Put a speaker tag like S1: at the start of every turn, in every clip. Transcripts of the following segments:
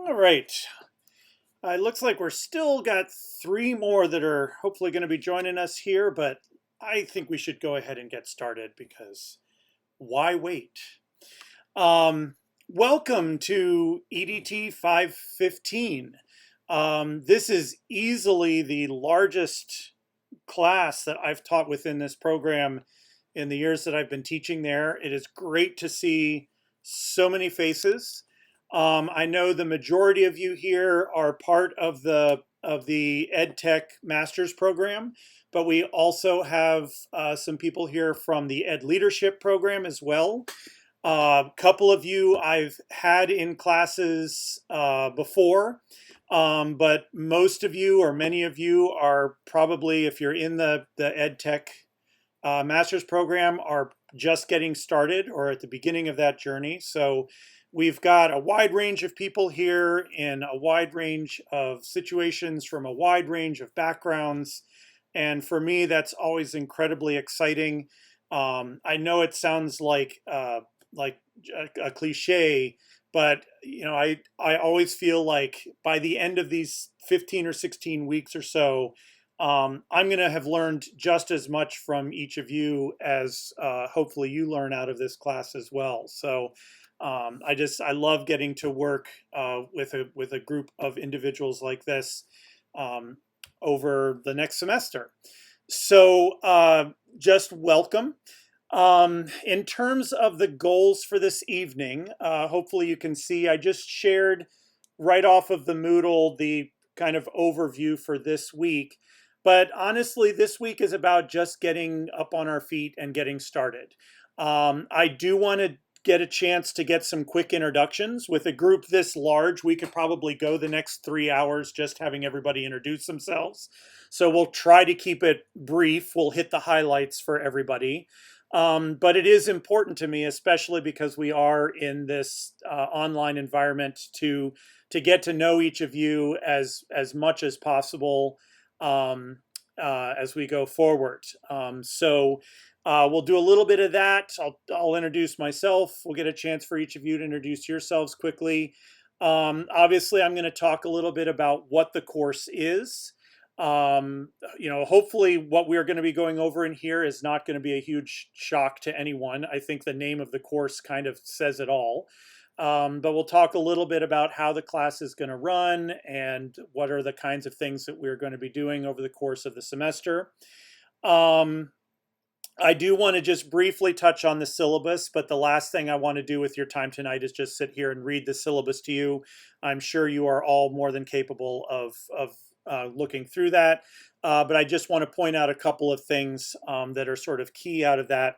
S1: All right. It looks like we're still got three more that are hopefully going to be joining us here, but I think we should go ahead and get started because why wait? Um, Welcome to EDT 515. This is easily the largest class that I've taught within this program in the years that I've been teaching there. It is great to see so many faces. I know the majority of you here are part of the EdTech Masters program, but we also have some people here from the Ed Leadership program as well. A couple of you I've had in classes before, but most of you or many of you are probably, if you're in the EdTech master's program, are just getting started or at the beginning of that journey. So we've got a wide range of people here in a wide range of situations from a wide range of backgrounds. And for me, that's always incredibly exciting. I know it sounds like a cliche, but I always feel like by the end of these 15 or 16 weeks or so, I'm going to have learned just as much from each of you as hopefully you learn out of this class as well. So I love getting to work with a group of individuals like this um, over the next semester. So just welcome. In terms of the goals for this evening, hopefully you can see I just shared right off of the Moodle the kind of overview for this week. But honestly, this week is about just getting up on our feet and getting started. I do want to get a chance to get some quick introductions. With a group this large, we could probably go the next 3 hours just having everybody introduce themselves. So we'll try to keep it brief. We'll hit the highlights for everybody. But it is important to me, especially because we are in this online environment, to get to know each of you as much as possible um, as we go forward. We'll do a little bit of that. I'll introduce myself. We'll get a chance for each of you to introduce yourselves quickly. Obviously, I'm going to talk a little bit about what the course is. Hopefully what we're going to be going over in here is not going to be a huge shock to anyone. I think the name of the course kind of says it all. But we'll talk a little bit about how the class is going to run and what are the kinds of things that we're going to be doing over the course of the semester. I do want to just briefly touch on the syllabus, but the last thing I want to do with your time tonight is just sit here and read the syllabus to you. I'm sure you are all more than capable of looking through that. But I just want to point out a couple of things that are sort of key out of that.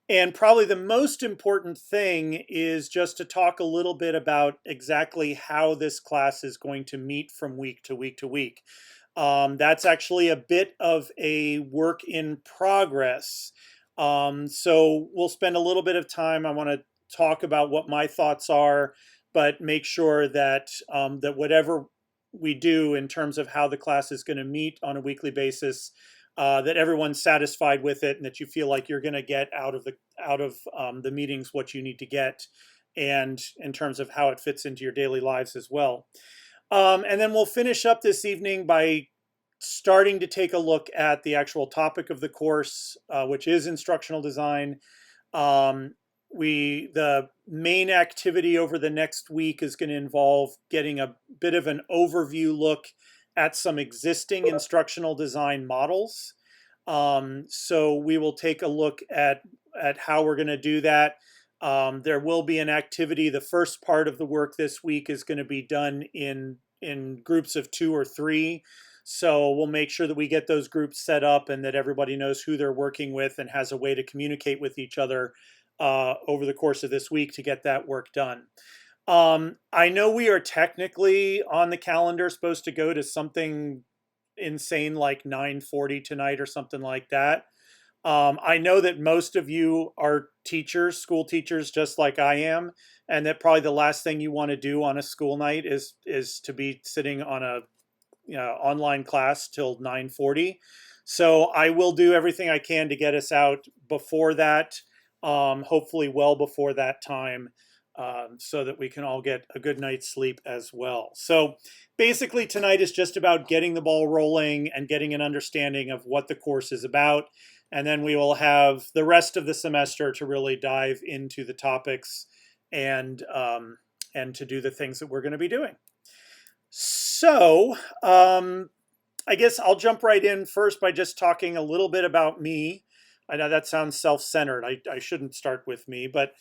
S1: And probably the most important thing is just to talk a little bit about exactly how this class is going to meet from week to week to week. That's actually a bit of a work in progress. So we'll spend a little bit of time. I want to talk about what my thoughts are, but make sure that that whatever we do in terms of how the class is going to meet on a weekly basis, that everyone's satisfied with it, and that you feel like you're going to get out of the meetings what you need to get, and in terms of how it fits into your daily lives as well. And then we'll finish up this evening by starting to take a look at the actual topic of the course, which is instructional design. Um, the main activity over the next week is going to involve getting a bit of an overview look at some existing instructional design models. So we will take a look at how we're going to do that. There will be an activity. The first part of the work this week is going to be done in groups of 2 or 3. So we'll make sure that we get those groups set up and that everybody knows who they're working with and has a way to communicate with each other over the course of this week to get that work done. I know we are technically on the calendar supposed to go to something insane like 9:40 tonight or something like that. I know that most of you are teachers, school teachers, just like I am, and that probably the last thing you want to do on a school night is to be sitting on a online class till 9:40. So I will do everything I can to get us out before that, hopefully well before that time, so that we can all get a good night's sleep as well. So basically tonight is just about getting the ball rolling and getting an understanding of what the course is about. And then we will have the rest of the semester to really dive into the topics and to do the things that we're going to be doing. So I guess I'll jump right in first by just talking a little bit about me. I know that sounds self-centered. I shouldn't start with me, but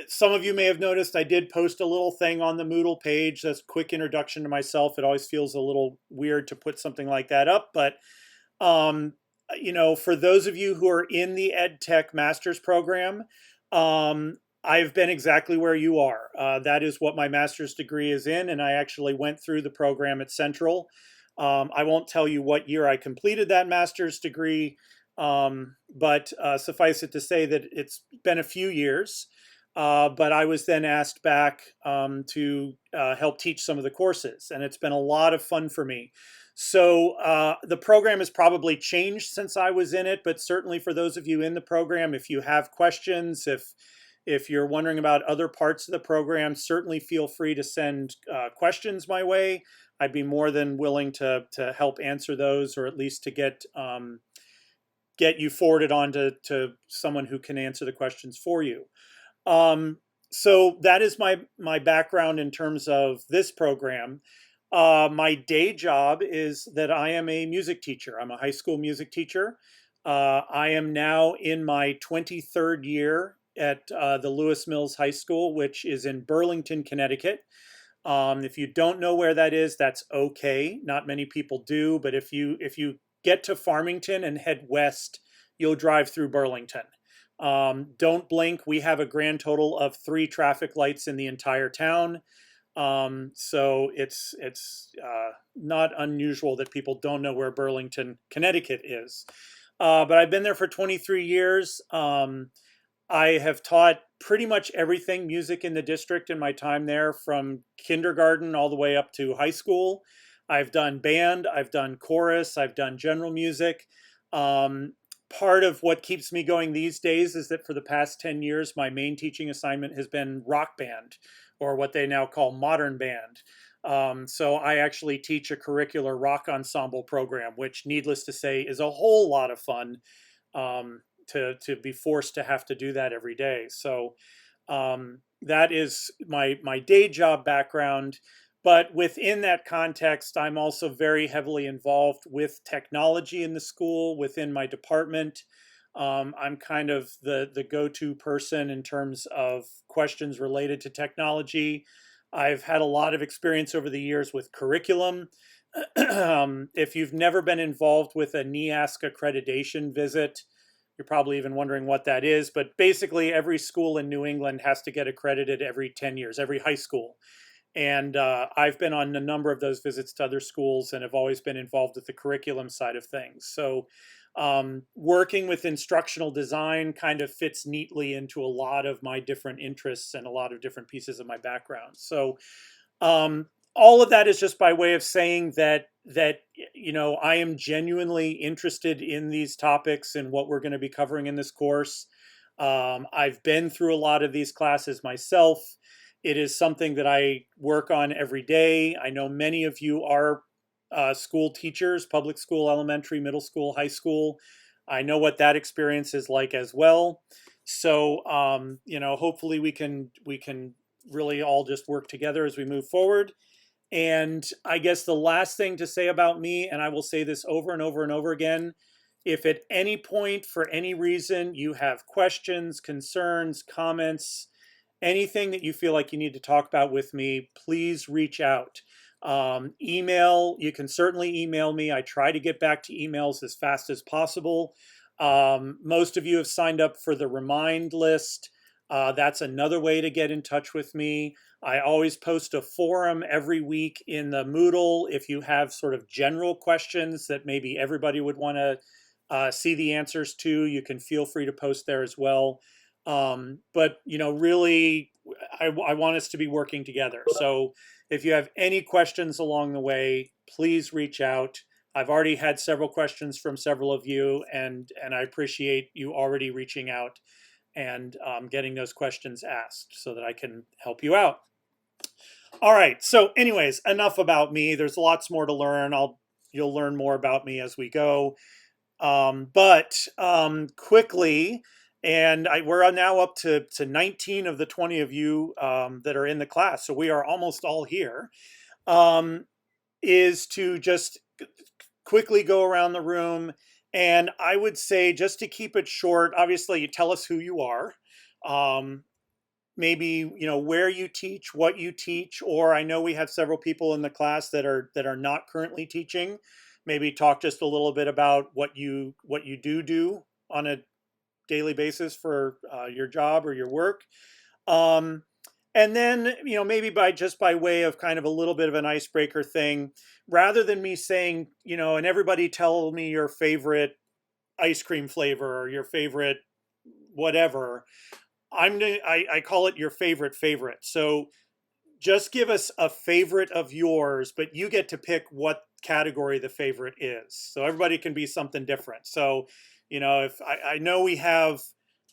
S1: some of you may have noticed I did post a little thing on the Moodle page that's a quick introduction to myself. It always feels a little weird to put something like that up, but for those of you who are in the EdTech Master's Program, I've been exactly where you are. That is what my master's degree is in, and I actually went through the program at Central. I won't tell you what year I completed that master's degree, but suffice it to say that it's been a few years. But I was then asked back to help teach some of the courses, and it's been a lot of fun for me. So the program has probably changed since I was in it, but certainly for those of you in the program, if you have questions, if you're wondering about other parts of the program, certainly feel free to send questions my way. I'd be more than willing to help answer those, or at least to get you forwarded on to someone who can answer the questions for you. So that is my background in terms of this program. My day job is that I am a music teacher. I'm a high school music teacher. I am now in my 23rd year at the Lewis Mills High School, which is in Burlington, Connecticut. If you don't know where that is, that's okay. Not many people do, but if you get to Farmington and head west, you'll drive through Burlington. Don't blink. We have a grand total of 3 traffic lights in the entire town. So it's not unusual that people don't know where Burlington, Connecticut is. But I've been there for 23 years. I have taught pretty much everything music in the district in my time there, from kindergarten all the way up to high school. I've done band, I've done chorus, I've done general music. Part of what keeps me going these days is that for the past 10 years, my main teaching assignment has been rock band, or what they now call modern band. So I actually teach a curricular rock ensemble program, which, needless to say, is a whole lot of fun. To be forced to have to do that every day. So that is my day job background. But within that context, I'm also very heavily involved with technology in the school, within my department. I'm kind of the go-to person in terms of questions related to technology. I've had a lot of experience over the years with curriculum. If you've never been involved with a NEASC accreditation visit, you're probably even wondering what that is, but basically every school in New England has to get accredited every 10 years, every high school. And I've been on a number of those visits to other schools and have always been involved with the curriculum side of things. So working with instructional design kind of fits neatly into a lot of my different interests and a lot of different pieces of my background. So all of that is just by way of saying that I am genuinely interested in these topics and what we're going to be covering in this course. I've been through a lot of these classes myself. It is something that I work on every day. I know many of you are school teachers, public school, elementary, middle school, high school. I know what that experience is like as well. So hopefully we can really all just work together as we move forward. And I guess the last thing to say about me, and I will say this over and over and over again, if at any point, for any reason, you have questions, concerns, comments, anything that you feel like you need to talk about with me, please reach out. Email, you can certainly email me. I try to get back to emails as fast as possible. Most of you have signed up for the Remind list. That's another way to get in touch with me. I always post a forum every week in the Moodle. If you have sort of general questions that maybe everybody would want to see the answers to, you can feel free to post there as well. But really, I want us to be working together. So if you have any questions along the way, please reach out. I've already had several questions from several of you, and I appreciate you already reaching out. and getting those questions asked so that I can help you out. All right. So, anyways, enough about me. There's lots more to learn. You'll learn more about me as we go. But quickly, and we're now up to 19 of the 20 of you that are in the class. So we are almost all here. Um, is to just quickly go around the room. And I would say, just to keep it short, obviously, you tell us who you are. Um, Maybe where you teach, what you teach, or I know we have several people in the class that are not currently teaching. Maybe talk just a little bit about what you do on a daily basis for your job or your work. um, and then maybe by way of kind of a little bit of an icebreaker thing, rather than me saying and everybody tell me your favorite ice cream flavor or your favorite whatever. I call it your favorite. So just give us a favorite of yours, but you get to pick what category the favorite is. So everybody can be something different. So, if I know we have,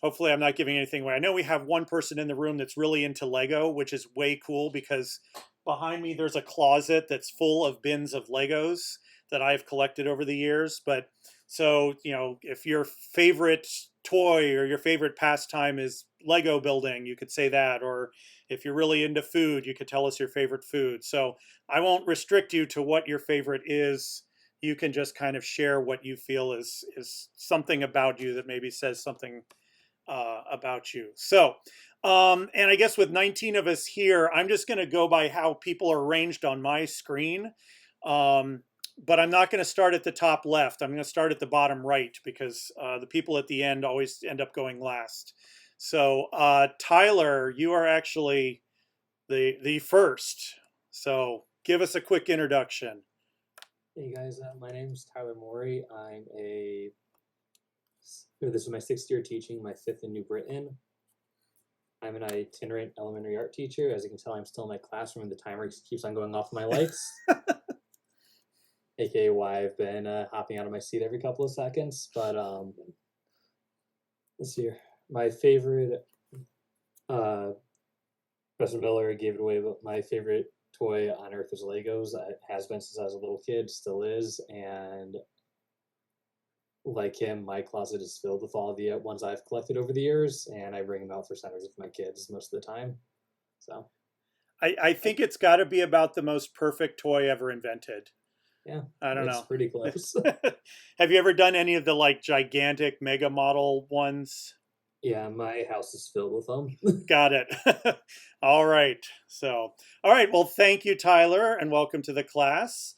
S1: hopefully I'm not giving anything away. I know we have one person in the room that's really into Lego, which is way cool because behind me there's a closet that's full of bins of Legos that I've collected over the years. But so, if your favorite toy or your favorite pastime is Lego building, you could say that. Or if you're really into food, you could tell us your favorite food. So I won't restrict you to what your favorite is. You can just kind of share what you feel is something about you that maybe says something about you. So, and I guess with 19 of us here, I'm just going to go by how people are arranged on my screen. Um, but I'm not going to start at the top left. I'm going to start at the bottom right because the people at the end always end up going last. So, Tyler, you are actually the first. So, give us a quick introduction.
S2: Hey guys, my name's Tyler Morey. This is my 6th year teaching, my 5th in New Britain. I'm an itinerant elementary art teacher. As you can tell, I'm still in my classroom and the timer keeps on going off my lights. AKA why I've been hopping out of my seat every couple of seconds. But let's see here. My favorite, Professor Miller gave it away, but my favorite toy on earth is Legos. It has been since I was a little kid, still is, and like him, my closet is filled with all the ones I've collected over the years, and I bring them out for centers with my kids most of the time. So
S1: I think it's got to be about the most perfect toy ever invented.
S2: yeah,
S1: I don't
S2: it's
S1: know.
S2: pretty close.
S1: Have you ever done any of the like gigantic mega model ones?
S2: Yeah, my house is filled with them.
S1: Got it. All right. So, all right. Well, thank you, Tyler, and welcome to the class.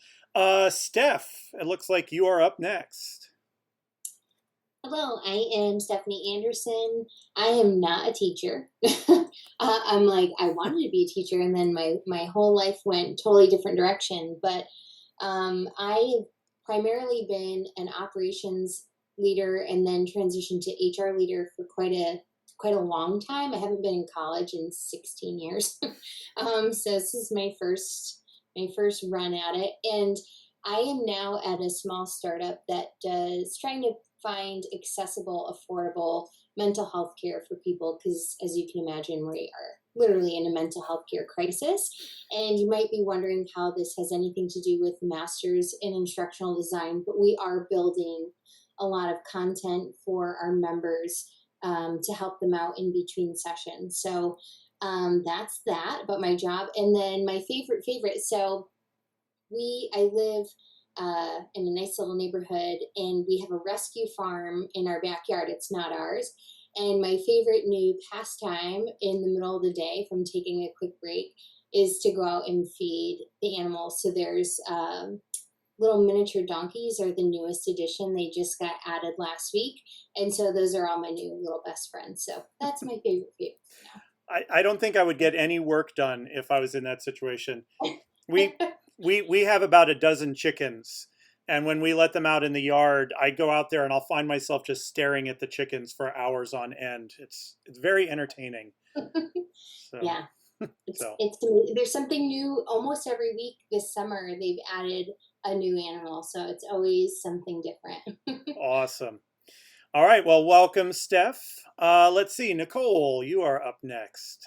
S1: Steph, it looks like you are up next.
S3: Hello, I am Stephanie Anderson. I am not a teacher. I'm like, I wanted to be a teacher, and then my whole life went totally different direction. But I've primarily been an operations leader and then transitioned to HR leader for quite a long time. I haven't been in college in 16 years. So this is my first run at it. And I am now at a small startup that does trying to find accessible, affordable mental health care for people because, as you can imagine, we are literally in a mental health care crisis. And you might be wondering how this has anything to do with masters in instructional design, but we are building a lot of content for our members to help them out in between sessions. So that's that about my job. And then my favorite. So I live in a nice little neighborhood, and we have a rescue farm in our backyard. It's not ours. And my favorite new pastime in the middle of the day from taking a quick break is to go out and feed the animals. So there's little miniature donkeys are the newest addition. They just got added last week. And so those are all my new little best friends. So that's my favorite now.
S1: I don't think I would get any work done if I was in that situation. We we have about a dozen chickens, and when we let them out in the yard, I go out there and I'll find myself just staring at the chickens for hours on end. It's very entertaining. So
S3: Yeah. It's
S1: so
S3: it's there's something new almost every week this summer. They've added a new animal, so it's always something different.
S1: awesome. All right, well, welcome, Steph. Let's see, Nicole, you are up next.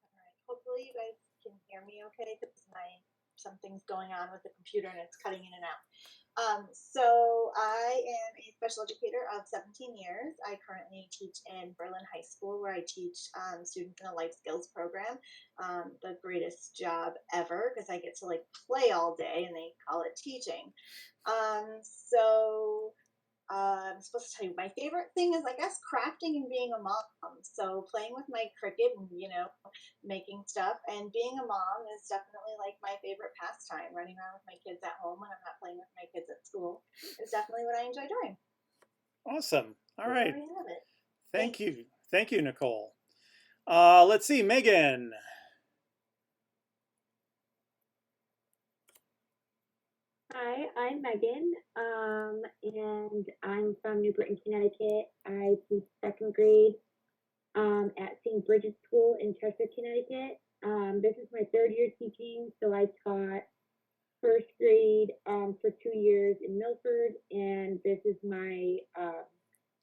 S4: All right. Hopefully you guys can hear me okay because something's going on with the computer and it's cutting in and out. So I am a special educator of 17 years. I currently teach in Berlin High School where I teach students in a life skills program. The greatest job ever because I get to like play all day and they call it teaching. So I'm supposed to tell you my favorite thing is I guess crafting and being a mom. So playing with my Cricut and making stuff and being a mom is definitely like my favorite pastime. Running around with my kids at home when I'm not playing with my kids at school is definitely what I enjoy doing.
S1: Awesome. All
S4: So
S1: right.
S4: there you have it.
S1: Thank
S4: Thanks.
S1: you. Thank you, Nicole. Let's see, Megan.
S5: Hi, I'm Megan, and I'm from New Britain, Connecticut. I teach second grade at St. Bridget's School in Chester, Connecticut. This is my third year teaching, so I taught first grade for 2 years in Milford, and this is my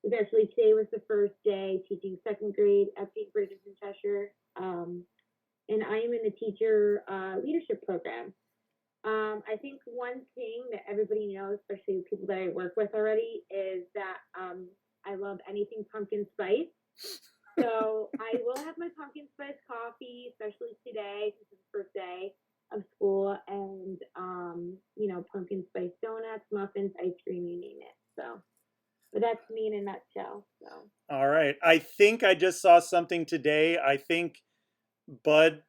S5: eventually today was the first day teaching second grade at St. Bridget's in Cheshire, and I am in the teacher leadership program. I think one thing that everybody knows, especially people that I work with already, is that I love anything pumpkin spice. So I will have my pumpkin spice coffee, especially today, since it's the first day of school, and pumpkin spice donuts, muffins, ice cream, you name it. So, but that's me in a nutshell. So.
S1: All right. I think I just saw something today. I think Bud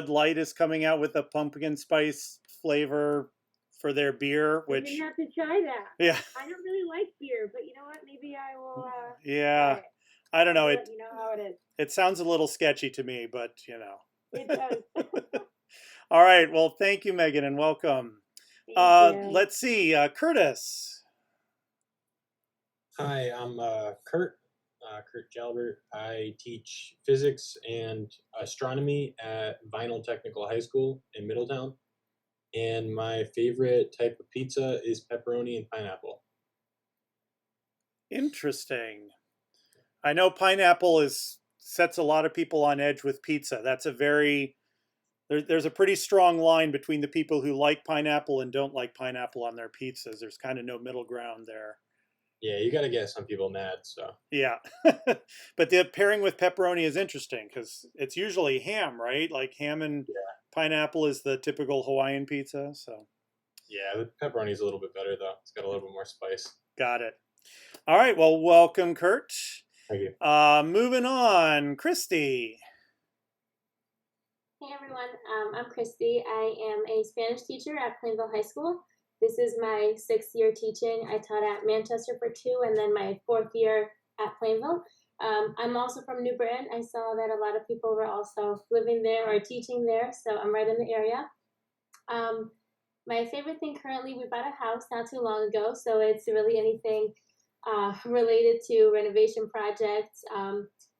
S1: Light is coming out with a pumpkin spice flavor for their beer,
S5: I'm
S1: which
S5: gonna have to try that.
S1: yeah,
S5: I don't really like beer, but you know what? Maybe I will try
S1: yeah.
S5: it.
S1: I don't know.
S5: Let you know how it is.
S1: It sounds a little sketchy to me, but
S5: It does.
S1: All right. Well, thank you, Megan, and welcome.
S5: Thank you.
S1: Let's see, Curtis.
S6: Hi, I'm Kurt Jalbert. I teach physics and astronomy at Vinyl Technical High School in Middletown. And my favorite type of pizza is pepperoni and pineapple.
S1: Interesting. I know pineapple sets a lot of people on edge with pizza. That's there's a pretty strong line between the people who like pineapple and don't like pineapple on their pizzas. There's kind of no middle ground there.
S6: Yeah, you got to get some people mad. So
S1: Yeah. But the pairing with pepperoni is interesting because it's usually ham, right? Like ham and pineapple is the typical Hawaiian pizza. So
S6: yeah, the pepperoni is a little bit better though. It's got a little bit more spice.
S1: got it. All right. Well, welcome, Kurt.
S6: Thank you.
S1: Moving on, Christy.
S7: Hey everyone, I'm Christy. I am a Spanish teacher at Plainville High School. This is my 6th year teaching. I taught at Manchester for 2 and then my 4th year at Plainville. I'm also from New Britain. I saw that a lot of people were also living there or teaching there, so I'm right in the area. My favorite thing currently, we bought a house not too long ago, so it's really anything related to renovation projects,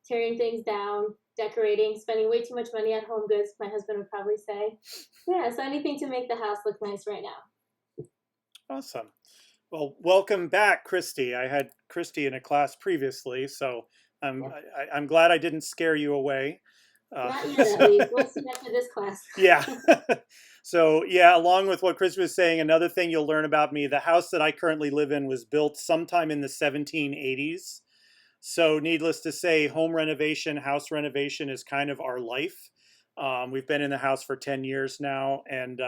S7: tearing things down, decorating, spending way too much money at home goods, my husband would probably say. Yeah, so anything to make the house look nice right now.
S1: Awesome. Well, welcome back, Christy. I had Christy in a class previously, so I'm glad I didn't scare you away.
S7: Not yet, at least. We'll see after this class.
S1: Yeah. So, yeah, along with what Chris was saying, another thing you'll learn about me, the house that I currently live in was built sometime in the 1780s. So, needless to say, home renovation, house renovation is kind of our life. We've been in the house for 10 years now, and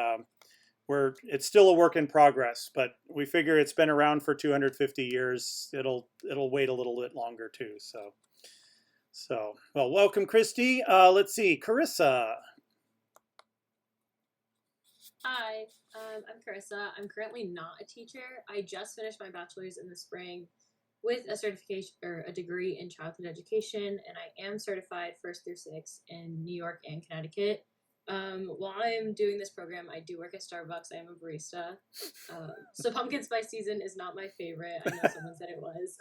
S1: it's still a work in progress, but we figure it's been around for 250 years. It'll wait a little bit longer too. So well, welcome, Christy. Let's see, Carissa.
S8: Hi, I'm Carissa. I'm currently not a teacher. I just finished my bachelor's in the spring with a certification or a degree in childhood education, and I am certified 1st through 6th in New York and Connecticut. While I'm doing this program, I do work at Starbucks. I am a barista. So pumpkin spice season is not my favorite. I know someone said it was.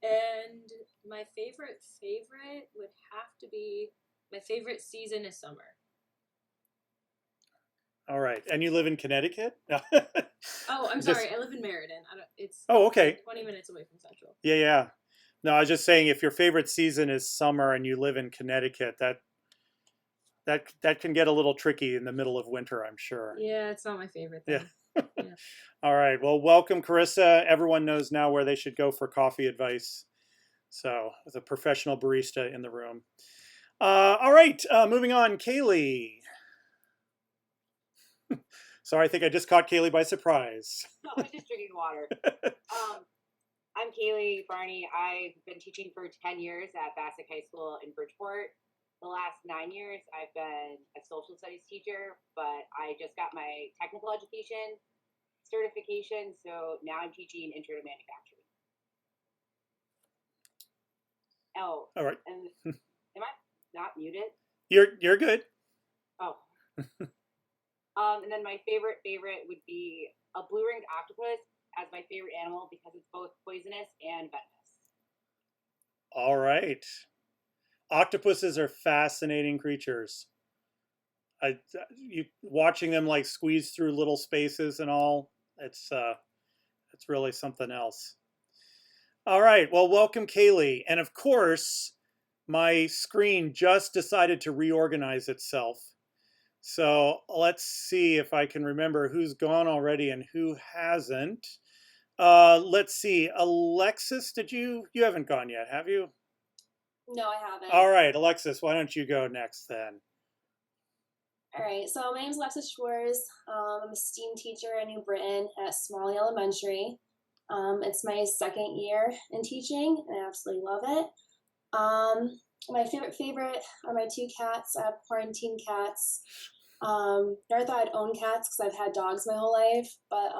S8: And my favorite would have to be, my favorite season is summer.
S1: All right. And you live in Connecticut?
S8: Oh, I'm
S1: Just-
S8: sorry. I live in Meriden. It's
S1: Oh, okay.
S8: 20 minutes away from Central.
S1: Yeah, yeah. No, I was just saying if your favorite season is summer and you live in Connecticut, that can get a little tricky in the middle of winter, I'm sure.
S8: Yeah, it's not my favorite
S1: Yeah.
S8: thing. Yeah.
S1: All right. Well, welcome, Carissa. Everyone knows now where they should go for coffee advice. So, with a professional barista in the room. All right. Moving on, Kaylee. Sorry, I think I just caught Kaylee by surprise.
S9: No, I'm just drinking water. I'm Kaylee Barney. I've been teaching for 10 years at Bassick High School in Bridgeport. The last 9 years, I've been a social studies teacher, but I just got my technical education certification, so now I'm teaching intro to manufacturing. Oh,
S1: All right.
S9: and am I not muted?
S1: You're good.
S9: Oh. And then my favorite would be a blue-ringed octopus as my favorite animal because it's both poisonous and venomous.
S1: All right. Octopuses are fascinating creatures. You watching them like squeeze through little spaces and all. It's really something else. All right. Well, welcome, Kaylee. And of course, my screen just decided to reorganize itself. So let's see if I can remember who's gone already and who hasn't. Let's see. Alexis, you haven't gone yet, have you?
S10: No, I haven't.
S1: All right, Alexis, why don't you go next then?
S10: All right, so my name is Alexis Schwartz. I'm a STEAM teacher in New Britain at Smalley Elementary. It's my second year in teaching, and I absolutely love it. My favorite are my two cats. I have quarantine cats. Never thought I'd own cats because I've had dogs my whole life, but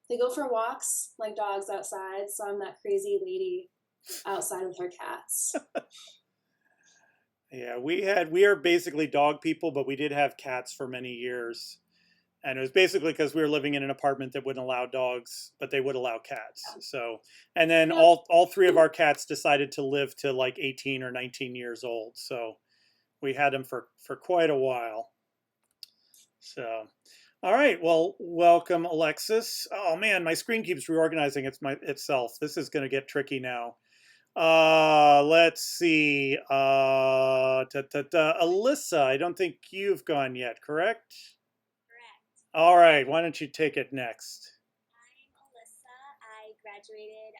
S10: they go for walks like dogs outside, so I'm that crazy lady outside with her cats.
S1: Yeah, we are basically dog people, but we did have cats for many years. And it was basically because we were living in an apartment that wouldn't allow dogs, but they would allow cats. So, and then all three of our cats decided to live to like 18 or 19 years old. So we had them for quite a while. So, all right. Well, welcome, Alexis. Oh man, my screen keeps reorganizing itself. This is going to get tricky now. Let's see. Alyssa, I don't think you've gone yet, correct?
S11: Correct.
S1: All right, why don't you take it next?
S11: I'm Alyssa. I graduated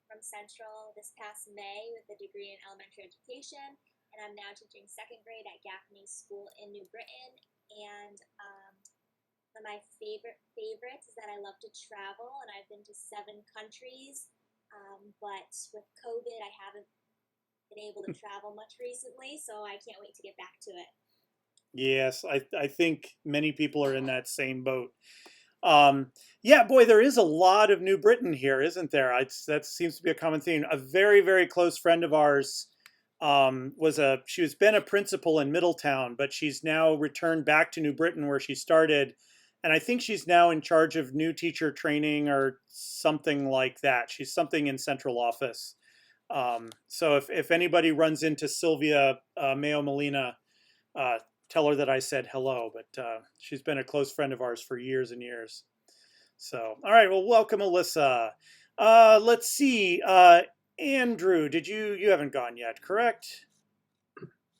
S11: from Central this past May with a degree in elementary education, and I'm now teaching second grade at Gaffney School in New Britain. And one of my favorites is that I love to travel, and I've been to 7 countries. But with COVID, I haven't been able to travel much recently, so I can't wait to get back to it.
S1: Yes, I think many people are in that same boat. Yeah, boy, there is a lot of New Britain here, isn't there? That seems to be a common theme. A very, very close friend of ours she's been a principal in Middletown, but she's now returned back to New Britain where she started. And I think she's now in charge of new teacher training or something like that. She's something in central office. So if anybody runs into Sylvia Mayo Molina, tell her that I said hello. But she's been a close friend of ours for years and years. So, all right. Well, welcome, Alyssa. Let's see. Andrew, you haven't gone yet, correct?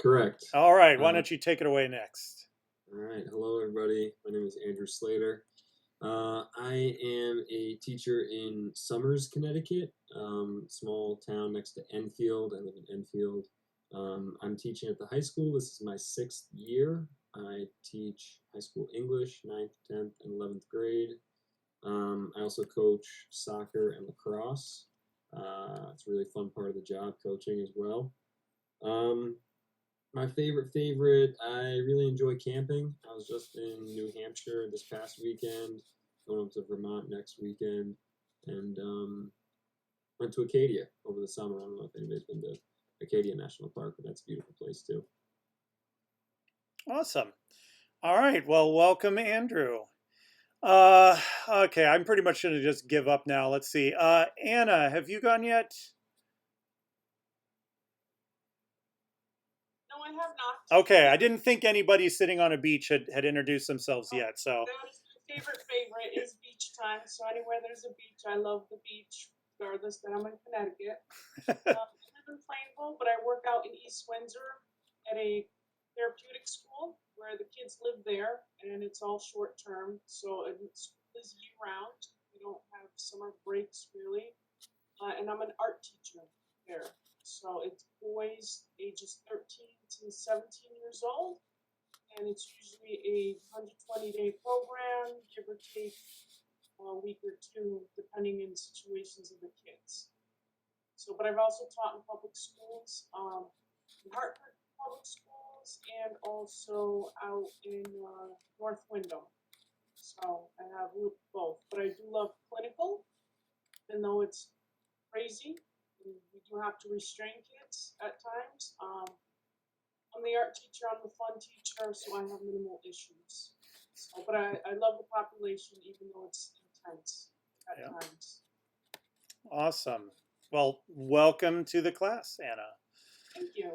S12: Correct.
S1: All right. Why don't you take it away next?
S12: All right. Hello, everybody. My name is Andrew Slater. I am a teacher in Somers, Connecticut, small town next to Enfield. I live in Enfield. I'm teaching at the high school. This is my 6th year. I teach high school English, 9th, 10th, and 11th grade. I also coach soccer and lacrosse. It's a really fun part of the job, coaching as well. My favorite, I really enjoy camping. I was just in New Hampshire this past weekend, going up to Vermont next weekend, and went to Acadia over the summer. I don't know if anybody's been to Acadia National Park, but that's a beautiful place too.
S1: Awesome. All right. Well, welcome, Andrew. Okay, I'm pretty much going to just give up now. Let's see. Anna, have you gone yet?
S9: No,
S13: I have not.
S1: Okay, I didn't think anybody sitting on a beach had introduced themselves
S13: Oh,
S1: yet. So
S13: That is my favorite is beach time. So anywhere there's a beach, I love the beach, regardless that I'm in Connecticut. I live in Plainville, but I work out in East Windsor at a therapeutic school where the kids live there, and it's all short term, so it's year round. We don't have summer breaks really, and I'm an art teacher there. So it's boys ages 13 to 17 years old, and it's usually a 120-day program, give or take a week or two, depending on situations of the kids. So, but I've also taught in public schools, in Hartford public schools, and also out in North Windham. So I have both, but I do love clinical, even though it's crazy. We do have to restrain kids at times. I'm the art teacher, I'm the fun teacher, so I have minimal issues. So, but I love the population, even though it's intense at times.
S1: awesome. Well, welcome to the class, Anna.
S13: Thank you.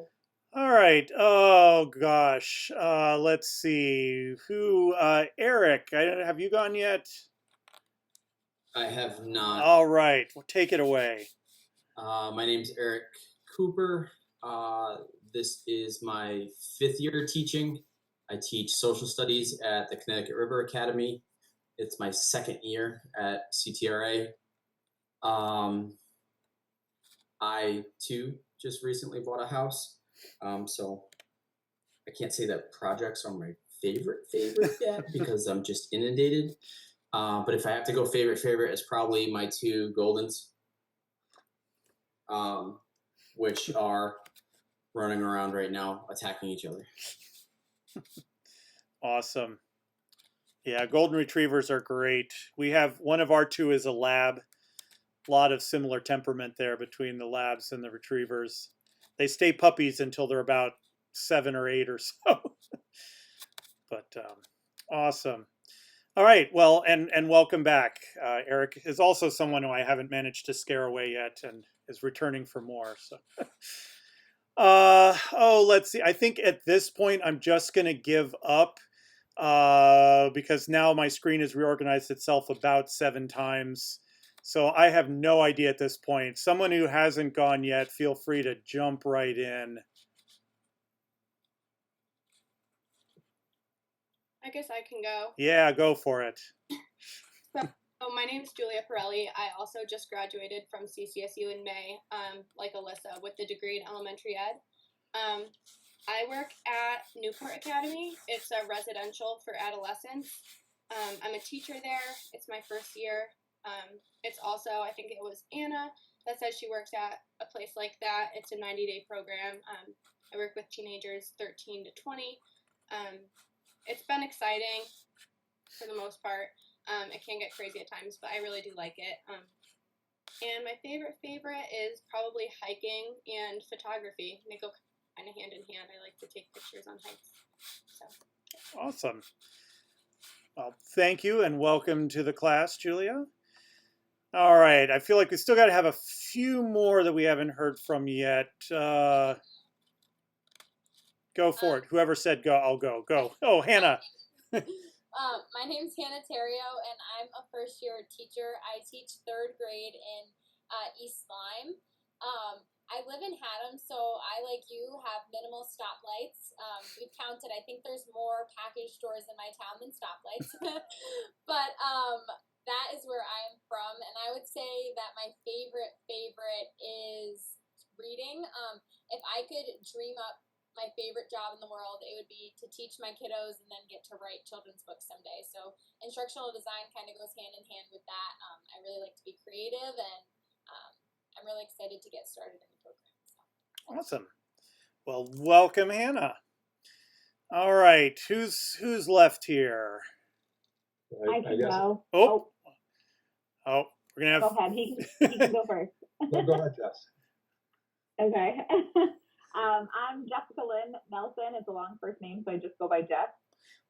S1: All right. Oh gosh. Let's see. Who? Eric. Have you gone yet?
S14: I have not.
S1: All right. Well, take it away.
S14: My name's Eric Cooper. This is my 5th year teaching. I teach social studies at the Connecticut River Academy. It's my 2nd year at CTRA. I too just recently bought a house, so I can't say that projects are my favorite yet because I'm just inundated. But if I have to go favorite, it's probably my 2 Goldens, which are running around right now attacking each other.
S1: Awesome. Yeah, golden retrievers are great. We have one of our 2 is a lab. A lot of similar temperament there between the labs and the retrievers. They stay puppies until they're about 7 or 8 or so. But awesome. All right. Well, and welcome back. Eric is also someone who I haven't managed to scare away yet and is returning for more. So, let's see. I think at this point I'm just going to give up because now my screen has reorganized itself about 7 times. So I have no idea at this point. Someone who hasn't gone yet, feel free to jump right in.
S15: I guess I can go.
S1: Yeah, go for it.
S15: So my name's Julia Pirelli. I also just graduated from CCSU in May, like Alyssa, with the degree in elementary ed. I work at Newport Academy. It's a residential for adolescents. I'm a teacher there. It's my 1st year. It's also, I think it was Anna that said she works at a place like that. It's a 90-day program. I work with teenagers 13 to 20. It's been exciting for the most part. It can get crazy at times, but I really do like it. And my favorite is probably hiking and photography. They go kind of hand in hand. I like to take pictures on hikes. So.
S1: Awesome. Well, thank you and welcome to the class, Julia. All right. I feel like we still got to have a few more that we haven't heard from yet. Go for it. Whoever said go, I'll go. Go. Oh, Hannah.
S16: My name's Hannah Terrio, and I'm a 1st year teacher. I teach 3rd grade in East Lyme. I live in Haddam, so I, like you, have minimal stoplights. We've counted. I think there's more package stores in my town than stoplights. But that is where I am from, and I would say that my favorite is reading. If I could dream up my favorite job in the world, it would be to teach my kiddos and then get to write children's books someday. So instructional design kind of goes hand in hand with that. I really like to be creative, and I'm really excited to get started in the program. So.
S1: Awesome. Well, welcome, Hannah. All right, who's left here?
S17: I can go.
S1: Oh, we're gonna have.
S17: Go ahead. He can go first.
S18: No, go ahead, Jess.
S17: Okay. I'm Jessica Lynn Nelson. It's a long first name, so I just go by Jess.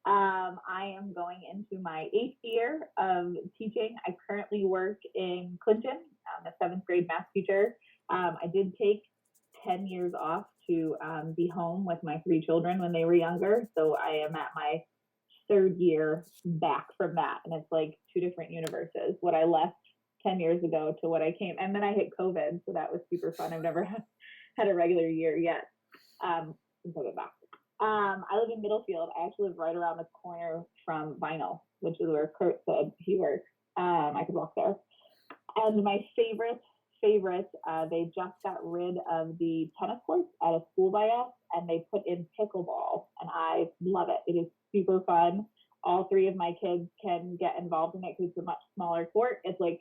S17: I am going into my 8th year of teaching. I currently work in Clinton. I'm a 7th grade math teacher. I did take 10 years off to be home with my 3 children when they were younger. So I am at my 3rd year back from that. And it's like 2 different universes, what I left 10 years ago to what I came. And then I hit COVID. So that was super fun. I've never had a regular year yet since I got back. I live in Middlefield. I actually live right around the corner from Vinyl, which is where Kurt said he works. I could walk there. And my favorite, they just got rid of the tennis courts at a school by us, and they put in pickleball, and I love it. It is super fun. All 3 of my kids can get involved in it because it's a much smaller court. It's like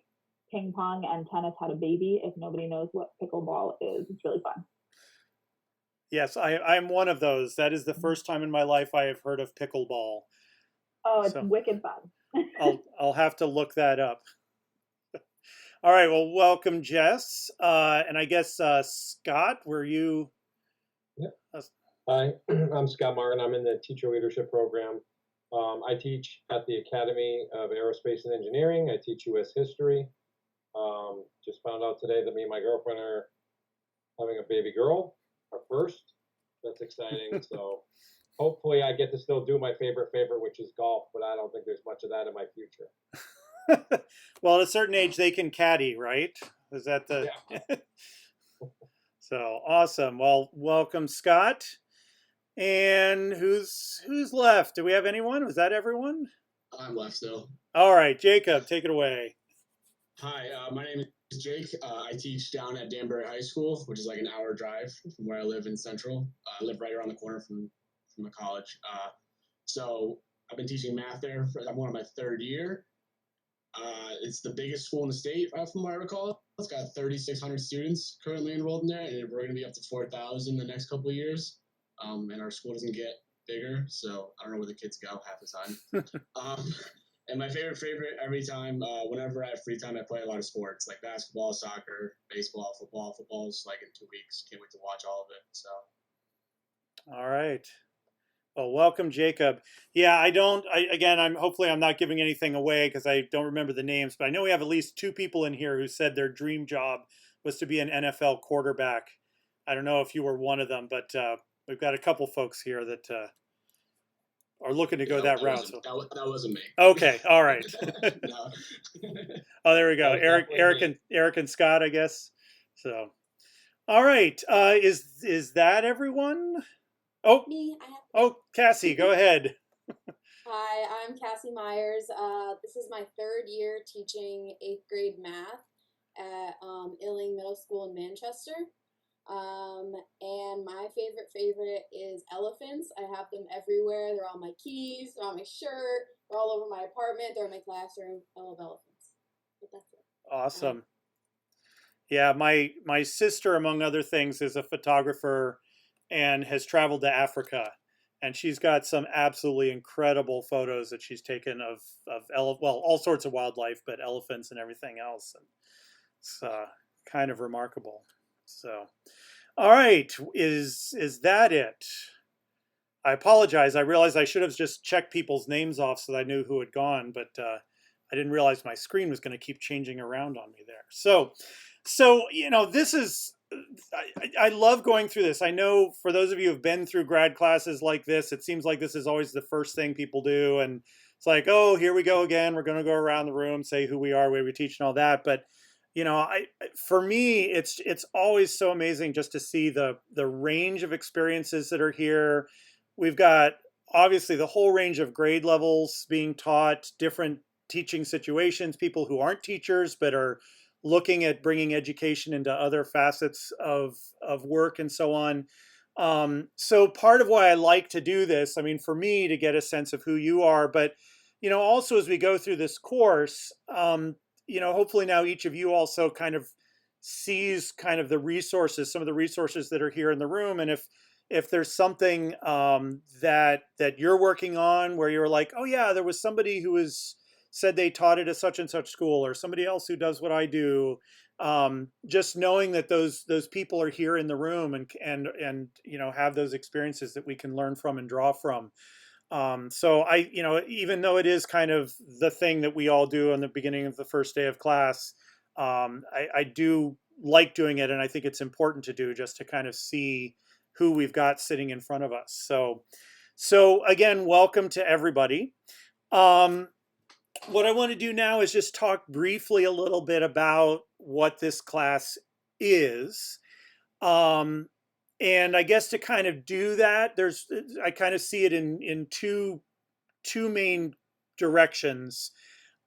S17: ping pong and tennis had a baby. If nobody knows what pickleball is, it's really fun.
S1: Yes, I'm one of those. That is the first time in my life I have heard of pickleball.
S17: Oh, it's
S1: So
S17: wicked fun.
S1: I'll have to look that up. All right, well, welcome, Jess. And I guess, Scott, were you?
S18: Yep. Hi, I'm Scott Martin. I'm in the teacher leadership program. I teach at the Academy of Aerospace and Engineering. I teach U.S. history. Just found out today that me and my girlfriend are having a baby girl, our first. That's exciting. So hopefully I get to still do my favorite, which is golf, but I don't think there's much of that in my future.
S1: Well, at a certain age, they can caddy, right? Is that the?
S18: Yeah.
S1: So awesome. Well, welcome, Scott. And who's left? Do we have anyone? Was that everyone?
S19: I'm left still.
S1: All right, Jacob, take it away.
S19: Hi, my name is Jake. I teach down at Danbury High School, which is like an hour drive from where I live in Central. I live right around the corner from the college. So I've been teaching math there. I'm on my 3rd year. It's the biggest school in the state, from what I recall. It's got 3,600 students currently enrolled in there, and we're going to be up to 4,000 the next couple of years. And our school doesn't get bigger, so I don't know where the kids go half the time. And my favorite every time, whenever I have free time, I play a lot of sports like basketball, soccer, baseball, football. Football's like in 2 weeks. Can't wait to watch all of it. So.
S1: All right. Well, welcome, Jacob. Yeah, I'm hopefully I'm not giving anything away because I don't remember the names, but I know we have at least 2 people in here who said their dream job was to be an NFL quarterback. I don't know if you were one of them, but we've got a couple folks here that are looking to go that route.
S19: That wasn't me.
S1: Okay, all right.
S19: No.
S1: Oh, there we go. Eric and Scott, I guess. So, all right. Is that everyone? Oh,
S20: Me,
S1: Cassie, go ahead.
S20: Hi, I'm Cassie Myers. This is my 3rd year teaching 8th grade math at Illing Middle School in Manchester. And my favorite is elephants. I have them everywhere. They're on my keys, they're on my shirt, they're all over my apartment, they're in my classroom. I love elephants. But that's it.
S1: Awesome. Yeah, my sister, among other things, is a photographer and has traveled to Africa. And she's got some absolutely incredible photos that she's taken of all sorts of wildlife, but elephants and everything else. And it's kind of remarkable. So, all right, is that it? I apologize. I realized I should have just checked people's names off so that I knew who had gone, but I didn't realize my screen was going to keep changing around on me there. So this is, I love going through this. I know for those of you who've been through grad classes like this, it seems like this is always the first thing people do. And it's like, oh, here we go again. We're going to go around the room, say who we are, where we teach and all that. But for me, it's always so amazing just to see the range of experiences that are here. We've got obviously the whole range of grade levels being taught, different teaching situations, people who aren't teachers but are looking at bringing education into other facets of work and so on. So part of why I like to do this, I mean, for me to get a sense of who you are, but also as we go through this course, hopefully now each of you also kind of sees kind of the resources, some of the resources that are here in the room. And if there's something that you're working on where you're like, oh yeah, there was somebody who said they taught at a such and such school, or somebody else who does what I do, just knowing that those people are here in the room and have those experiences that we can learn from and draw from. So I, even though it is kind of the thing that we all do on the beginning of the first day of class, I do like doing it, and I think it's important to do, just to kind of see who we've got sitting in front of us. So again, welcome to everybody. What I want to do now is just talk briefly a little bit about what this class is. And I guess to kind of do that, I kind of see it in two main directions,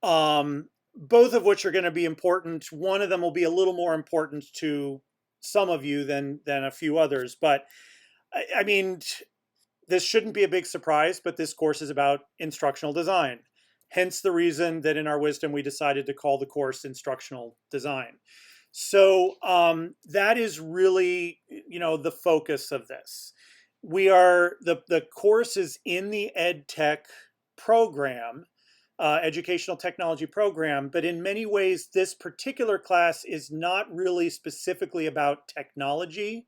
S1: both of which are going to be important. One of them will be a little more important to some of you than a few others. But I mean, this shouldn't be a big surprise, but this course is about instructional design. Hence the reason that in our wisdom, we decided to call the course Instructional Design. So that is really, the focus of this. The course is in the EdTech program, educational technology program, but in many ways, this particular class is not really specifically about technology.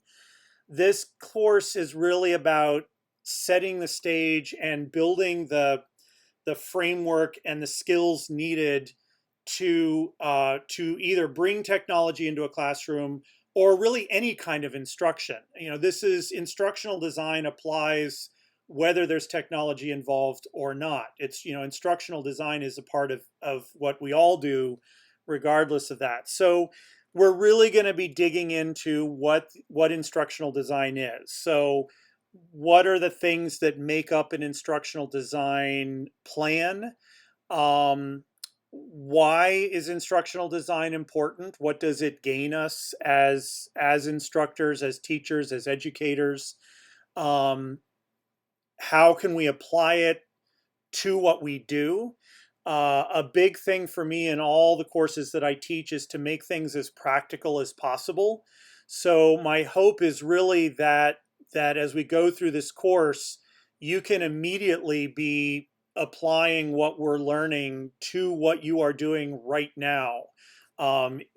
S1: This course is really about setting the stage and building the framework and the skills needed to either bring technology into a classroom or really any kind of instruction. This is instructional design applies whether there's technology involved or not. It's, instructional design is a part of what we all do regardless of that. So we're really going to be digging into what instructional design is. So what are the things that make up an instructional design plan? Why is instructional design important? What does it gain us as instructors, as teachers, as educators? How can we apply it to what we do? A big thing for me in all the courses that I teach is to make things as practical as possible. So my hope is really that as we go through this course, you can immediately be applying what we're learning to what you are doing right now,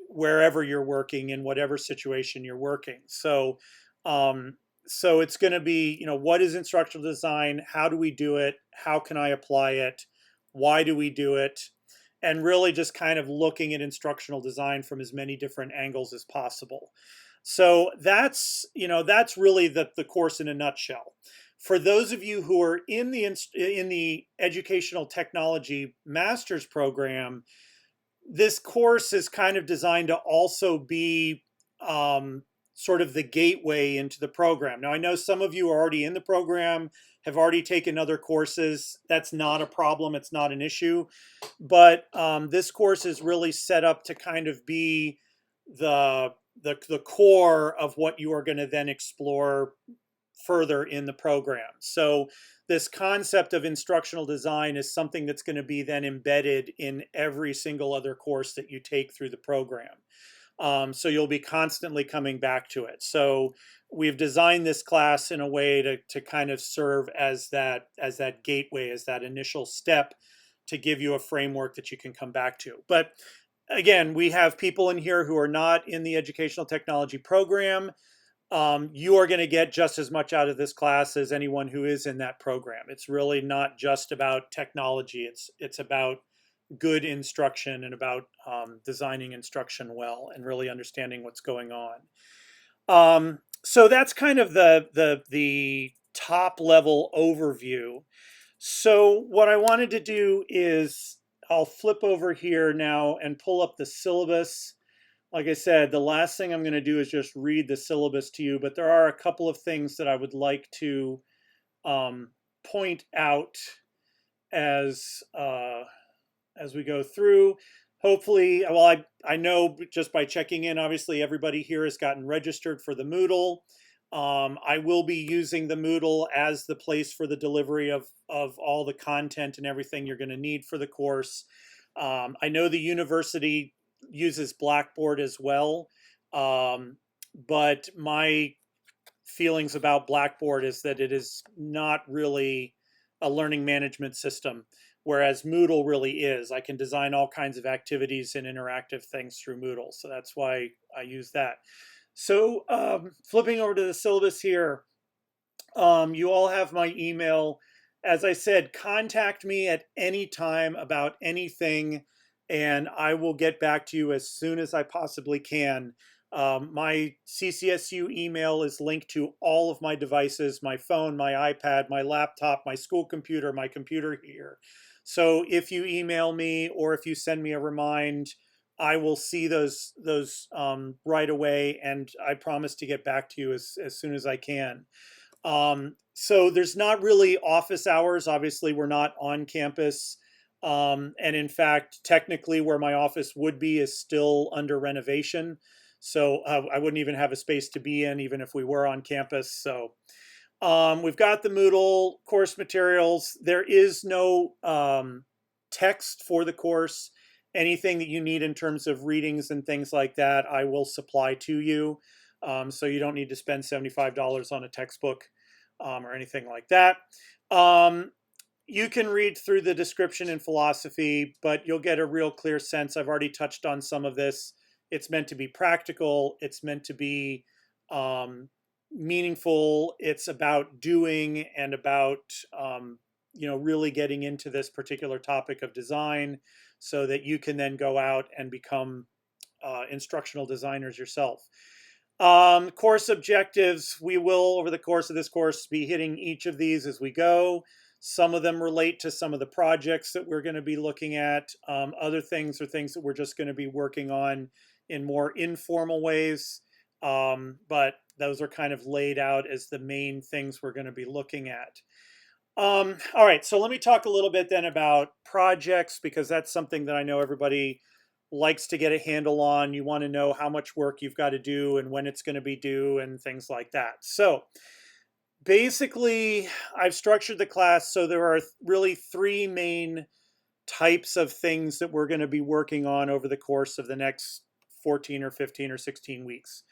S1: wherever you're working, in whatever situation you're working. So it's going to be, what is instructional design? How do we do it? How can I apply it? Why do we do it? And really just kind of looking at instructional design from as many different angles as possible. So that's really the course in a nutshell. For those of you who are in the educational technology master's program, this course is kind of designed to also be sort of the gateway into the program. Now, I know some of you are already in the program, have already taken other courses. That's not a problem. It's not an issue. But this course is really set up to kind of be the core of what you are going to then explore further in the program. So this concept of instructional design is something that's going to be then embedded in every single other course that you take through the program. So you'll be constantly coming back to it. So we've designed this class in a way to kind of serve as that gateway, as that initial step to give you a framework that you can come back to. But again, we have people in here who are not in the educational technology program. You are going to get just as much out of this class as anyone who is in that program. It's really not just about technology. It's about good instruction and about designing instruction well and really understanding what's going on. So that's kind of the top level overview. So what I wanted to do is I'll flip over here now and pull up the syllabus. Like I said, the last thing I'm going to do is just read the syllabus to you, but there are a couple of things that I would like to point out as we go through. Hopefully, well, I know just by checking in, obviously everybody here has gotten registered for the Moodle. I will be using the Moodle as the place for the delivery of all the content and everything you're going to need for the course. I know the university uses Blackboard as well, but my feelings about Blackboard is that it is not really a learning management system, whereas Moodle really is. I can design all kinds of activities and interactive things through Moodle, so that's why I use that. So flipping over to the syllabus here, you all have my email. As I said, contact me at any time about anything, and I will get back to you as soon as I possibly can. My CCSU email is linked to all of my devices, my phone, my iPad, my laptop, my school computer, my computer here. So if you email me or if you send me a remind, I will see those right away, and I promise to get back to you as soon as I can. So there's not really office hours. Obviously, we're not on campus. And in fact, technically where my office would be is still under renovation. So I wouldn't even have a space to be in, even if we were on campus. So we've got the Moodle course materials. There is no text for the course. Anything that you need in terms of readings and things like that, I will supply to you. So you don't need to spend $75 on a textbook or anything like that. You can read through the description in philosophy, but you'll get a real clear sense. I've already touched on some of this. It's meant to be practical. It's meant to be meaningful. It's about doing and about really getting into this particular topic of design so that you can then go out and become instructional designers yourself. Course objectives, we will, over the course of this course, be hitting each of these as we go. Some of them relate to some of the projects that we're going to be looking at. Other things are things that we're just going to be working on in more informal ways. But those are kind of laid out as the main things we're going to be looking at. All right, so let me talk a little bit then about projects, because that's something that I know everybody likes to get a handle on. You want to know how much work you've got to do and when it's going to be due and things like that. So basically, I've structured the class so there are really three main types of things that we're going to be working on over the course of the next 14 or 15 or 16 weeks.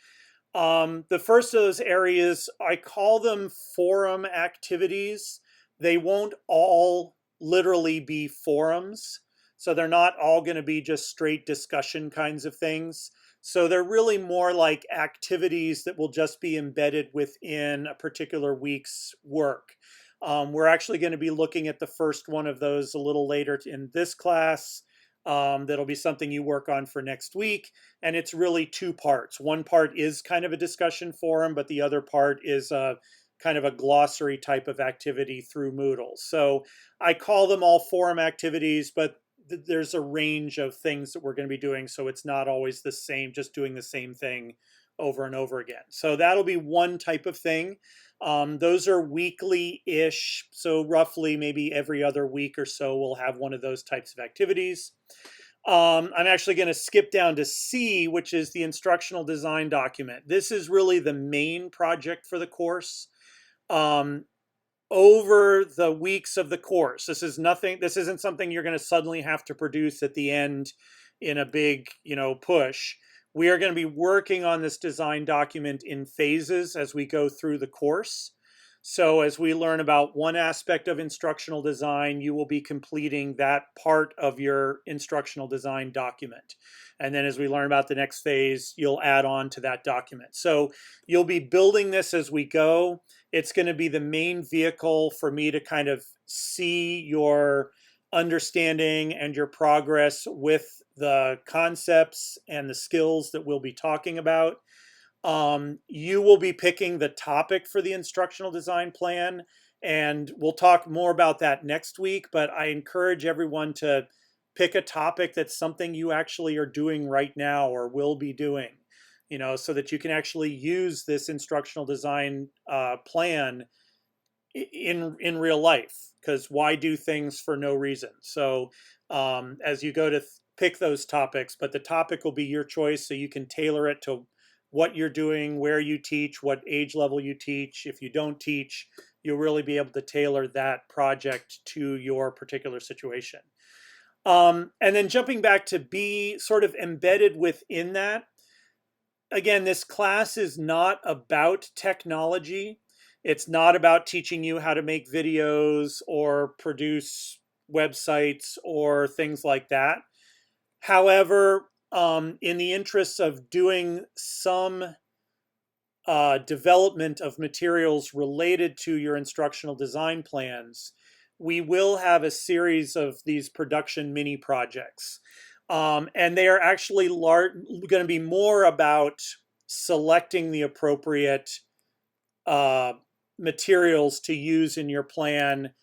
S1: The first of those areas, I call them forum activities. They won't all literally be forums. So they're not all going to be just straight discussion kinds of things. So they're really more like activities that will just be embedded within a particular week's work. We're actually going to be looking at the first one of those a little later in this class. That'll be something you work on for next week. And it's really two parts. One part is kind of a discussion forum, but the other part is kind of a glossary type of activity through Moodle. So I call them all forum activities, but there's a range of things that we're going to be doing. So it's not always the same, just doing the same thing over and over again. So that'll be one type of thing. Those are weekly-ish. So roughly maybe every other week or so, we'll have one of those types of activities. I'm actually going to skip down to C, which is the instructional design document. This is really the main project for the course. Over the weeks of the course, this isn't something you're going to suddenly have to produce at the end in a big, push. We are going to be working on this design document in phases as we go through the course. So as we learn about one aspect of instructional design, you will be completing that part of your instructional design document. And then as we learn about the next phase, you'll add on to that document. So you'll be building this as we go. It's going to be the main vehicle for me to kind of see your understanding and your progress with the concepts and the skills that we'll be talking about. You will be picking the topic for the instructional design plan, and we'll talk more about that next week, but I encourage everyone to pick a topic that's something you actually are doing right now or will be doing, so that you can actually use this instructional design plan in real life, because why do things for no reason? So as you go to pick those topics, but the topic will be your choice, so you can tailor it to what you're doing, where you teach, what age level you teach. If you don't teach, you'll really be able to tailor that project to your particular situation. And then jumping back to B, sort of embedded within that, again, this class is not about technology. It's not about teaching you how to make videos or produce websites or things like that. However, in the interests of doing some development of materials related to your instructional design plans, we will have a series of these production mini projects. And they are actually going to be more about selecting the appropriate materials to use in your plan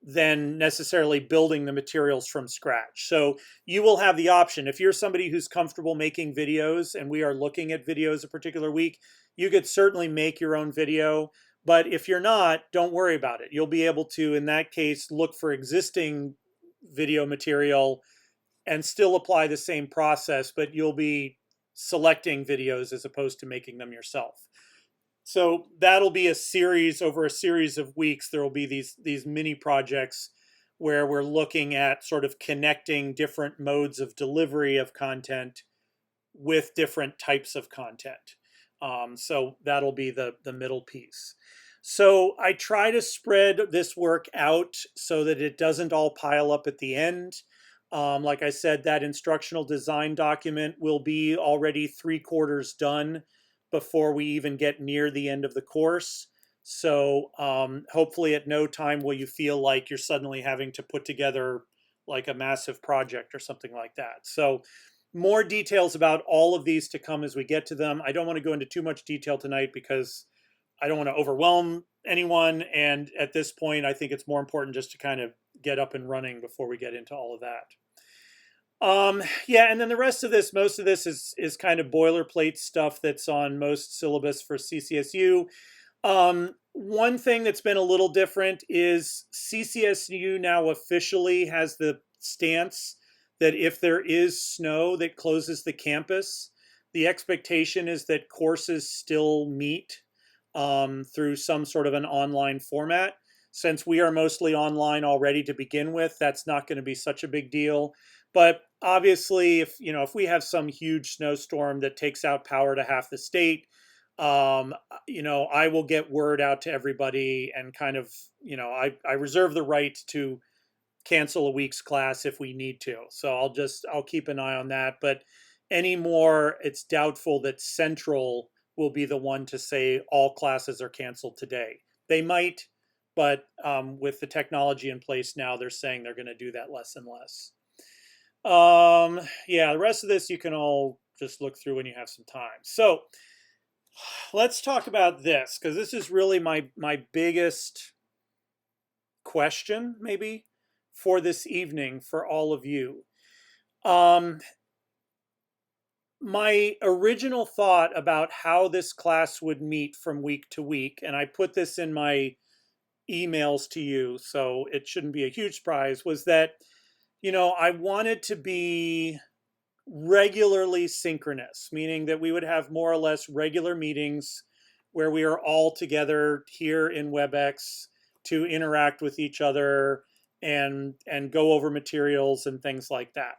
S1: than necessarily building the materials from scratch. So you will have the option. If you're somebody who's comfortable making videos, and we are looking at videos a particular week, you could certainly make your own video. But if you're not, don't worry about it. You'll be able to, in that case, look for existing video material and still apply the same process, but you'll be selecting videos as opposed to making them yourself. So that'll be a series over a series of weeks. There will be these mini projects where we're looking at sort of connecting different modes of delivery of content with different types of content. So that'll be the middle piece. So I try to spread this work out so that it doesn't all pile up at the end. Like I said, that instructional design document will be already 3/4 done before we even get near the end of the course. So hopefully at no time will you feel like you're suddenly having to put together like a massive project or something like that. So more details about all of these to come as we get to them. I don't want to go into too much detail tonight because I don't want to overwhelm anyone. And at this point, I think it's more important just to kind of get up and running before we get into all of that. Yeah, and then the rest of this, most of this is kind of boilerplate stuff that's on most syllabus for CCSU. One thing that's been a little different is CCSU now officially has the stance that if there is snow that closes the campus, the expectation is that courses still meet through some sort of an online format. Since we are mostly online already to begin with, that's not going to be such a big deal. But obviously, if we have some huge snowstorm that takes out power to half the state, I will get word out to everybody and kind of, I reserve the right to cancel a week's class if we need to. So I'll keep an eye on that. But anymore, it's doubtful that Central will be the one to say all classes are canceled today. They might, but with the technology in place now, they're saying they're going to do that less and less. Yeah, the rest of this you can all just look through when you have some time. So let's talk about this, because this is really my biggest question maybe for this evening for all of you. My original thought about how this class would meet from week to week, and I put this in my emails to you, so it shouldn't be a huge surprise, was that I wanted to be regularly synchronous, meaning that we would have more or less regular meetings where we are all together here in WebEx to interact with each other and go over materials and things like that.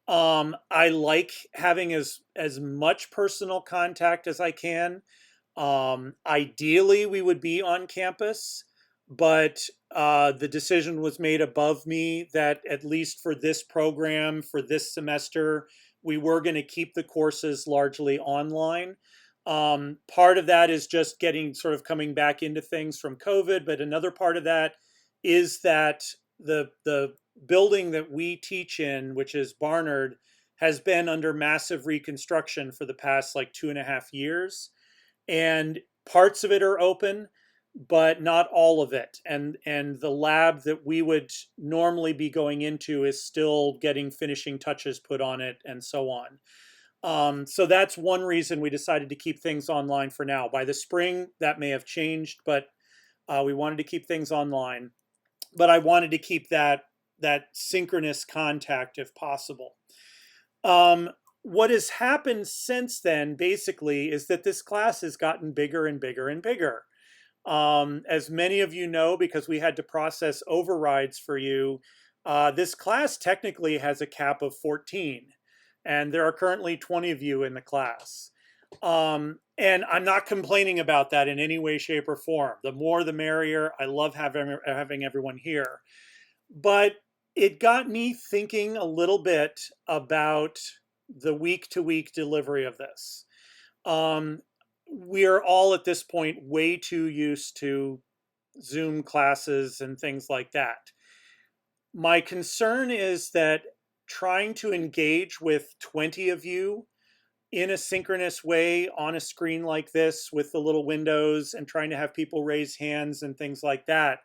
S1: I like having as much personal contact as I can. Ideally, we would be on campus, but the decision was made above me that at least for this program, for this semester, we were going to keep the courses largely online. Part of that is just coming back into things from COVID, but another part of that is that the building that we teach in, which is Barnard, has been under massive reconstruction for the past 2.5 years. And parts of it are open, but not all of it. And the lab that we would normally be going into is still getting finishing touches put on it and so on. So that's one reason we decided to keep things online for now. By the spring, that may have changed, but we wanted to keep things online. But I wanted to keep that synchronous contact if possible. What has happened since then, basically, is that this class has gotten bigger and bigger and bigger. As many of you know, because we had to process overrides for you, this class technically has a cap of 14, and there are currently 20 of you in the class. And I'm not complaining about that in any way, shape, or form. The more, the merrier. I love having everyone here. But it got me thinking a little bit about the week-to-week delivery of this. We are all at this point way too used to Zoom classes and things like that. My concern is that trying to engage with 20 of you in a synchronous way on a screen like this with the little windows and trying to have people raise hands and things like that,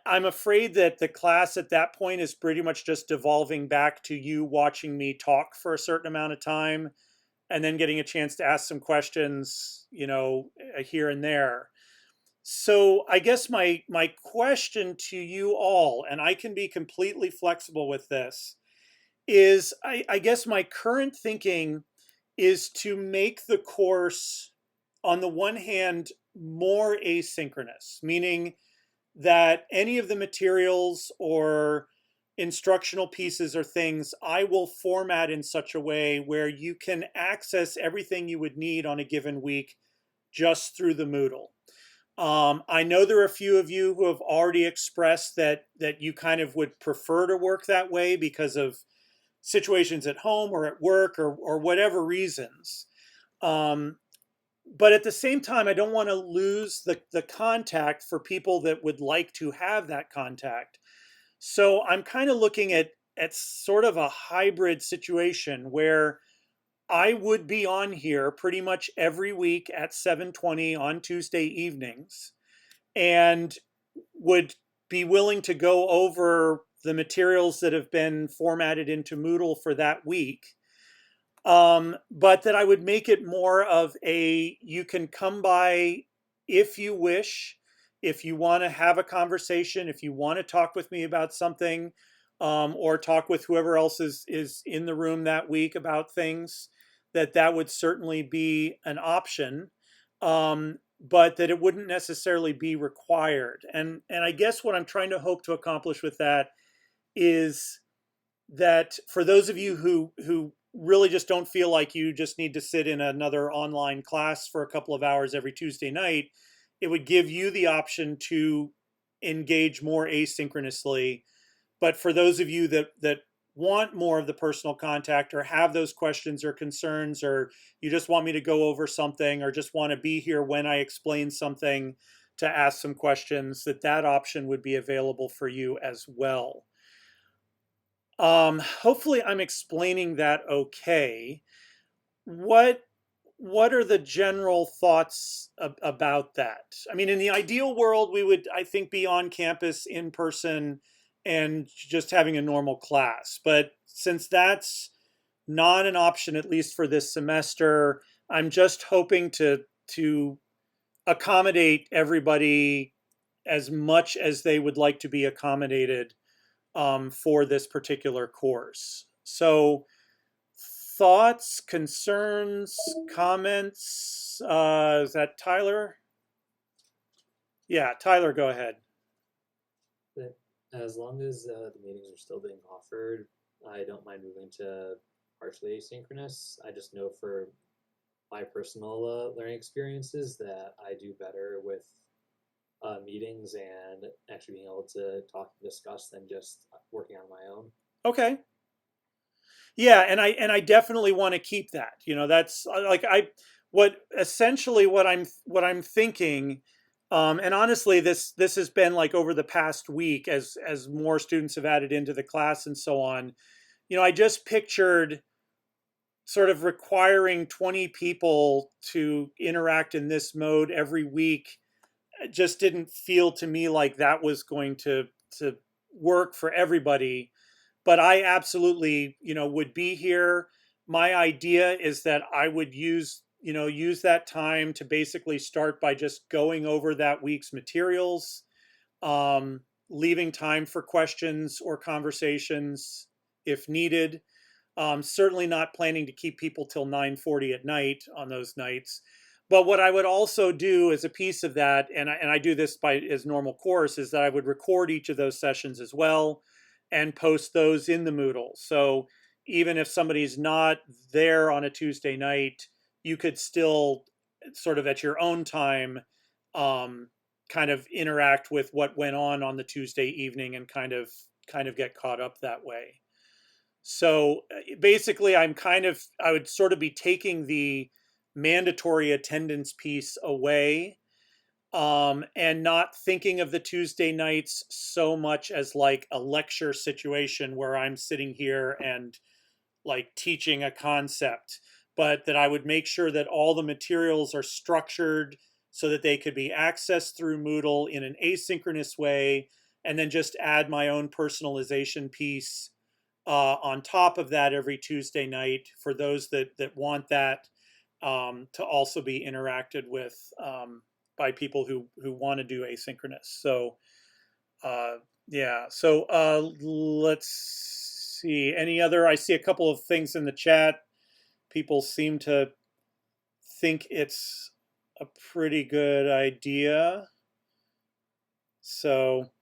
S1: I'm afraid that the class at that point is pretty much just devolving back to you watching me talk for a certain amount of time and then getting a chance to ask some questions, here and there. So I guess my question to you all, and I can be completely flexible with this, is I guess my current thinking is to make the course, on the one hand, more asynchronous, meaning that any of the materials or instructional pieces or things I will format in such a way where you can access everything you would need on a given week just through the Moodle. I know there are a few of you who have already expressed that you kind of would prefer to work that way because of situations at home or at work or whatever reasons. But at the same time, I don't want to lose the contact for people that would like to have that contact. So I'm kind of looking at sort of a hybrid situation where I would be on here pretty much every week at 7:20 on Tuesday evenings and would be willing to go over the materials that have been formatted into Moodle for that week. But that I would make it more of you can come by if you wish, if you want to have a conversation, if you want to talk with me about something, or talk with whoever else is in the room that week about things, that would certainly be an option, but that it wouldn't necessarily be required. And I guess what I'm trying to hope to accomplish with that is that for those of you who really just don't feel like you just need to sit in another online class for a couple of hours every Tuesday night, it would give you the option to engage more asynchronously. But for those of you that want more of the personal contact or have those questions or concerns, or you just want me to go over something or just want to be here when I explain something to ask some questions, that option would be available for you as well. Hopefully I'm explaining that okay. What are the general thoughts about that? I mean, in the ideal world, we would, I think, be on campus in person and just having a normal class. But since that's not an option, at least for this semester, I'm just hoping to accommodate everybody as much as they would like to be accommodated for this particular course. So thoughts, concerns, comments? Is that Tyler? Yeah, Tyler, go ahead.
S2: As long as the meetings are still being offered, I don't mind moving to partially asynchronous. I just know for my personal learning experiences that I do better with meetings and actually being able to talk and discuss than just working on my own.
S1: Okay. Yeah, and I definitely want to keep that. That's like what I'm thinking. And honestly, this has been like over the past week as more students have added into the class and so on. I just pictured sort of requiring 20 people to interact in this mode every week. It just didn't feel to me like that was going to work for everybody. But I absolutely, would be here. My idea is that I would use that time to basically start by just going over that week's materials, leaving time for questions or conversations if needed. Certainly not planning to keep people till 9:40 at night on those nights. But what I would also do as a piece of that, and I do this as normal course, is that I would record each of those sessions as well and post those in the Moodle. So even if somebody's not there on a Tuesday night, you could still sort of at your own time kind of interact with what went on the Tuesday evening and kind of get caught up that way. So basically I would sort of be taking the mandatory attendance piece away, and not thinking of the Tuesday nights so much as like a lecture situation where I'm sitting here and like teaching a concept, but that I would make sure that all the materials are structured so that they could be accessed through Moodle in an asynchronous way, and then just add my own personalization piece on top of that every Tuesday night for those that want that to also be interacted with by people who want to do asynchronous. So yeah, so let's see, any other, I see a couple of things in the chat. People seem to think it's a pretty good idea. So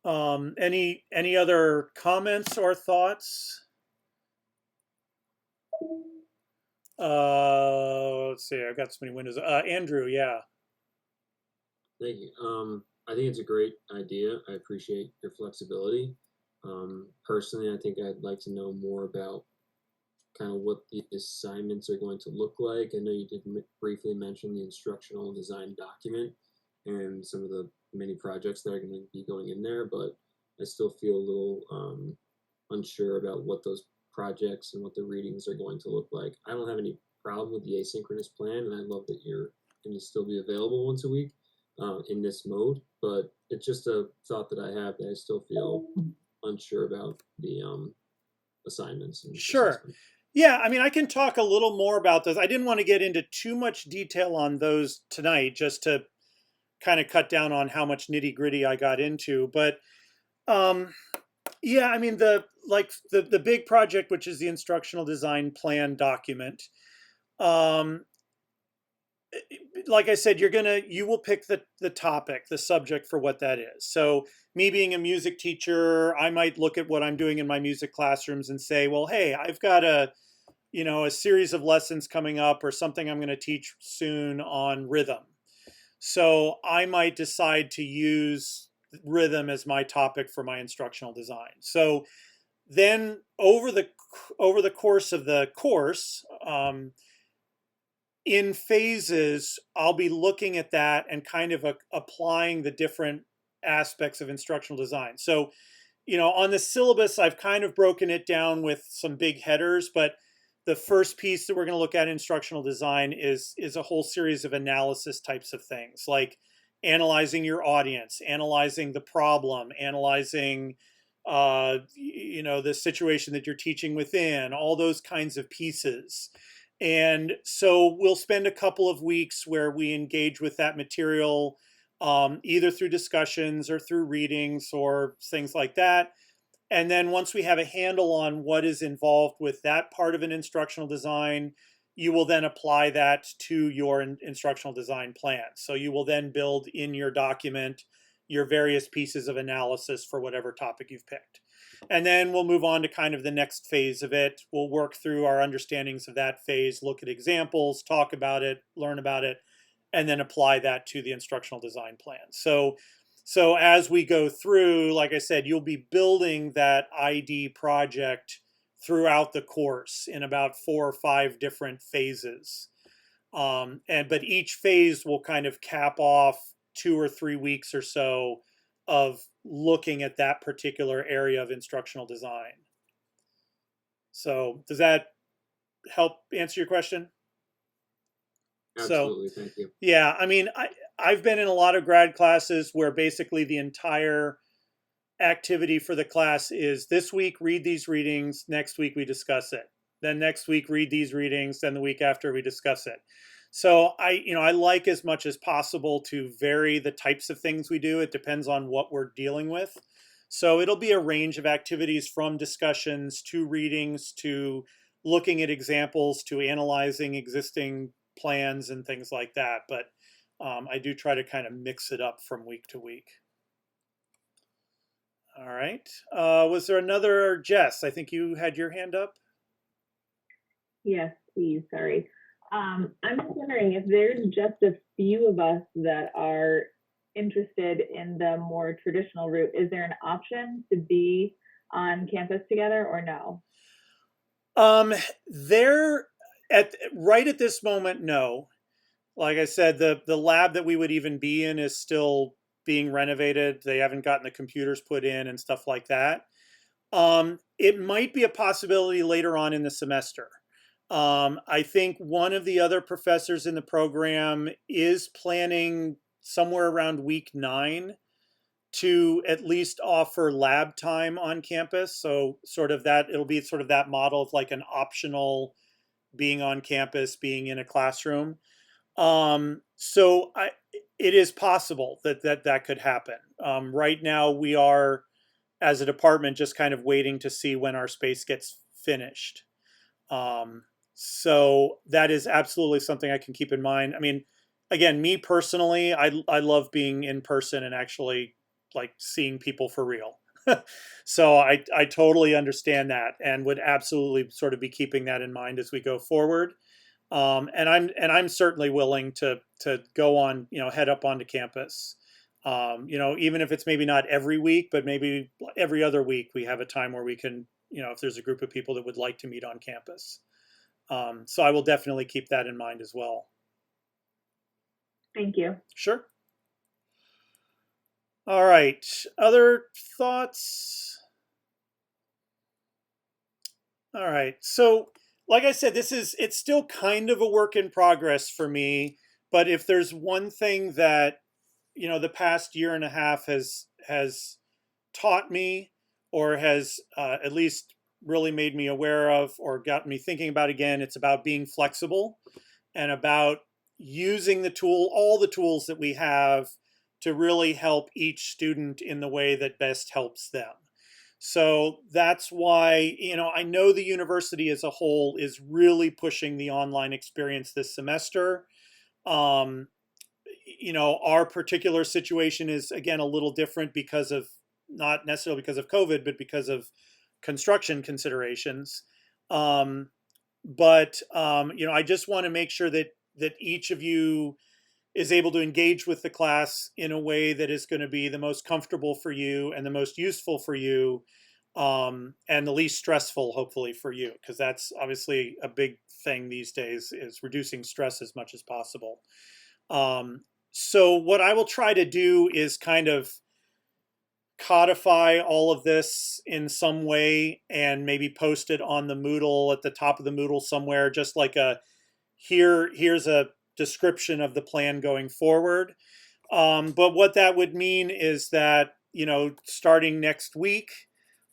S1: any other comments or thoughts? Let's see, I've got so many windows. Andrew, yeah.
S12: Thank you. I think it's a great idea. I appreciate your flexibility. Personally, I think I'd like to know more about kind of what the assignments are going to look like. I know you did briefly mention the instructional design document and some of the many projects that are going to be going in there, but I still feel a little unsure about what those projects and what the readings are going to look like. I don't have any problem with the asynchronous plan, and I love that you're going to still be available once a week in this mode, but it's just a thought that I have that I still feel unsure about the assignments. And
S1: sure. Assessment. Yeah, I mean, I can talk a little more about those. I didn't want to get into too much detail on those tonight, just to kind of cut down on how much nitty gritty I got into. But yeah, I mean, the big project, which is the instructional design plan document. Like I said, you will pick the topic, the subject for what that is. So me being a music teacher, I might look at what I'm doing in my music classrooms and say, well, hey, I've got a series of lessons coming up or something I'm going to teach soon on rhythm. So I might decide to use rhythm as my topic for my instructional design. So then over the course of the course, in phases, I'll be looking at that and kind of applying the different aspects of instructional design. So, on the syllabus, I've kind of broken it down with some big headers, but the first piece that we're going to look at in instructional design is a whole series of analysis types of things, like analyzing your audience, analyzing the problem, analyzing the situation that you're teaching within, all those kinds of pieces. And so we'll spend a couple of weeks where we engage with that material, either through discussions or through readings or things like that. And then once we have a handle on what is involved with that part of an instructional design, you will then apply that to your instructional design plan. So you will then build in your document your various pieces of analysis for whatever topic you've picked. And then we'll move on to kind of the next phase of it. We'll work through our understandings of that phase, look at examples, talk about it, learn about it, and then apply that to the instructional design plan. So as we go through, like I said, you'll be building that ID project throughout the course in about 4 or 5 different phases. But each phase will kind of cap off 2 or 3 weeks or so of looking at that particular area of instructional design. So does that help answer your question?
S12: Absolutely, thank you.
S1: Yeah, I mean, I've been in a lot of grad classes where basically the entire activity for the class is this week, read these readings, next week we discuss it. Then next week, read these readings, then the week after we discuss it. So I like as much as possible to vary the types of things we do. It depends on what we're dealing with. So it'll be a range of activities from discussions to readings to looking at examples to analyzing existing plans and things like that. But I do try to kind of mix it up from week to week. All right. Was there another, Jess? I think you had your hand up.
S17: Yes, please. Sorry. I'm just wondering if there's just a few of us that are interested in the more traditional route, is there an option to be on campus together or no?
S1: Right at this moment, no. Like I said, the lab that we would even be in is still being renovated. They haven't gotten the computers put in and stuff like that. It might be a possibility later on in the semester. I think one of the other professors in the program is planning somewhere around week 9 to at least offer lab time on campus. So sort of that, it'll be sort of that model of like an optional being on campus, being in a classroom. So it is possible that could happen. Right now we are, as a department, just kind of waiting to see when our space gets finished. So that is absolutely something I can keep in mind. I mean, again, me personally, I love being in person and actually like seeing people for real. So I totally understand that and would absolutely sort of be keeping that in mind as we go forward. And I'm certainly willing to go on, head up onto campus. Even if it's maybe not every week, but maybe every other week, we have a time where we can, if there's a group of people that would like to meet on campus. So I will definitely keep that in mind as well.
S17: Thank you.
S1: Sure. All right. Other thoughts? All right. So, like I said, it's still kind of a work in progress for me. But if there's one thing that, the past year and a half has taught me, or has at least really made me aware of, or got me thinking about again, it's about being flexible and about using all the tools that we have to really help each student in the way that best helps them. So that's why, I know the university as a whole is really pushing the online experience this semester. Our particular situation is, again, a little different because of, not necessarily because of COVID, but because of construction considerations. I just want to make sure that each of you is able to engage with the class in a way that is going to be the most comfortable for you and the most useful for you, and the least stressful, hopefully, for you, because that's obviously a big thing these days, is reducing stress as much as possible. So what I will try to do is kind of codify all of this in some way and maybe post it on the Moodle, at the top of the Moodle somewhere, just like here's a description of the plan going forward. But what that would mean is that, starting next week,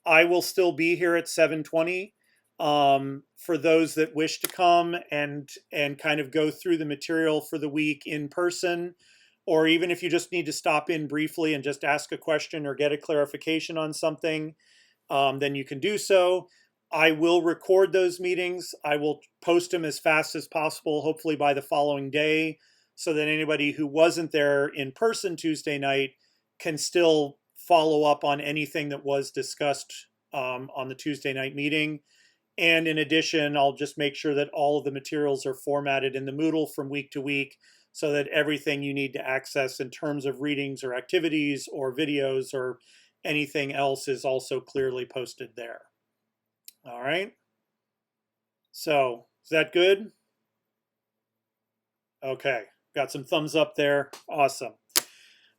S1: I will still be here at 7:20 for those that wish to come and kind of go through the material for the week in person, or even if you just need to stop in briefly and just ask a question or get a clarification on something, then you can do so. I will record those meetings. I will post them as fast as possible, hopefully by the following day, so that anybody who wasn't there in person Tuesday night can still follow up on anything that was discussed on the Tuesday night meeting. And in addition, I'll just make sure that all of the materials are formatted in the Moodle from week to week, so that everything you need to access in terms of readings or activities or videos or anything else is also clearly posted there. All right. So is that good? Okay. Got some thumbs up there. Awesome.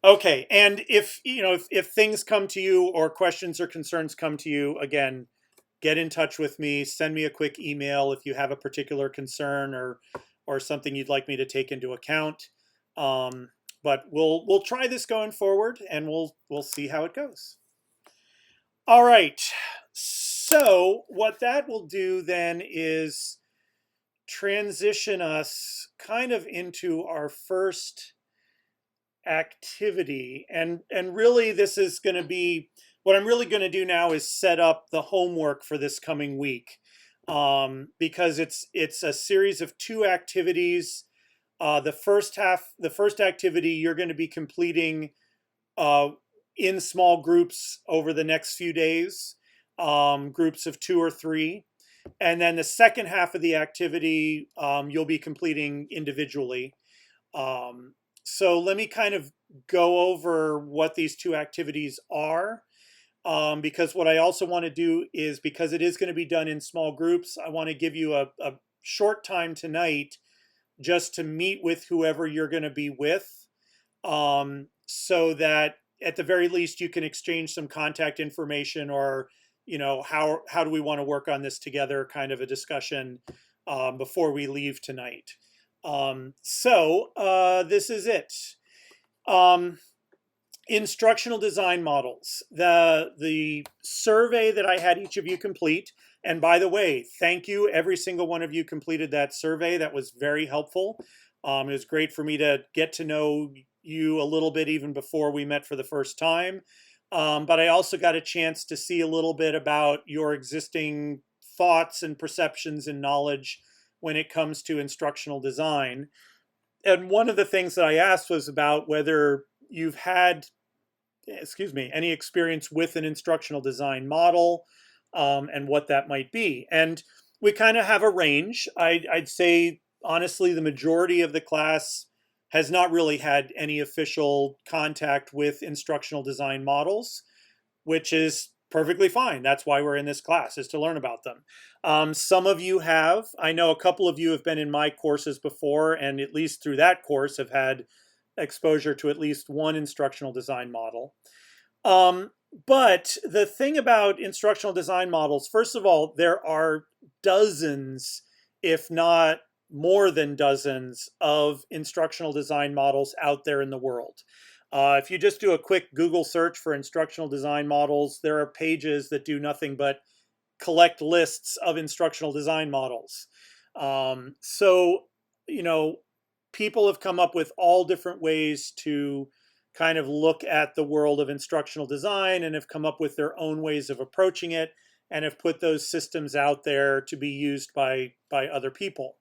S1: Okay. And if things come to you or questions or concerns come to you, again, get in touch with me. Send me a quick email if you have a particular concern or something you'd like me to take into account. But we'll try this going forward, and we'll see how it goes. All right. So what that will do then is transition us kind of into our first activity. And really this is going to be, what I'm really going to do now is set up the homework for this coming week. Because it's a series of 2 activities. The first activity you're going to be completing in small groups over the next few days, groups of 2 or 3. And then the second half of the activity you'll be completing individually. So let me kind of go over what these 2 activities are. Because what I also want to do is, because it is going to be done in small groups, I want to give you a short time tonight just to meet with whoever you're going to be with, so that at the very least you can exchange some contact information, or how do we want to work on this together, kind of a discussion, before we leave tonight. This is it. Instructional design models. The survey that I had each of you complete, and by the way, thank you, every single one of you completed that survey. That was very helpful. It was great for me to get to know you a little bit even before we met for the first time. But I also got a chance to see a little bit about your existing thoughts and perceptions and knowledge when it comes to instructional design. And one of the things that I asked was about whether you've had, any experience with an instructional design model, and what that might be. And we kind of have a range. I'd say, honestly, the majority of the class has not really had any official contact with instructional design models, which is perfectly fine. That's why we're in this class, is to learn about them. Some of you have. I know a couple of you have been in my courses before, and at least through that course have had exposure to at least one instructional design model. But the thing about instructional design models, first of all, there are dozens, if not more than dozens, of instructional design models out there in the world. If you just do a quick Google search for instructional design models, there are pages that do nothing but collect lists of instructional design models. People have come up with all different ways to kind of look at the world of instructional design and have come up with their own ways of approaching it and have put those systems out there to be used by other people.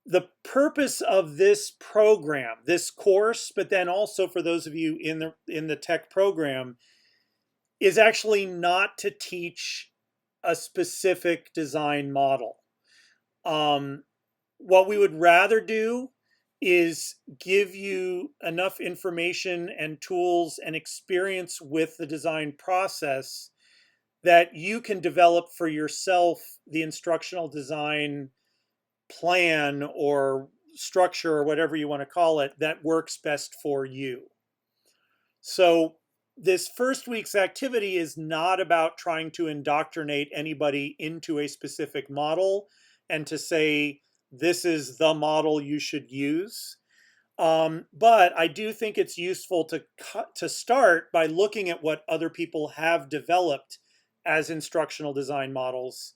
S1: The purpose of this program, this course, but then also for those of you in the tech program, is actually not to teach a specific design model. What we would rather do is give you enough information and tools and experience with the design process that you can develop for yourself the instructional design plan or structure or whatever you want to call it that works best for you. So this first week's activity is not about trying to indoctrinate anybody into a specific model and to say, this is the model you should use. But I do think it's useful to start by looking at what other people have developed as instructional design models.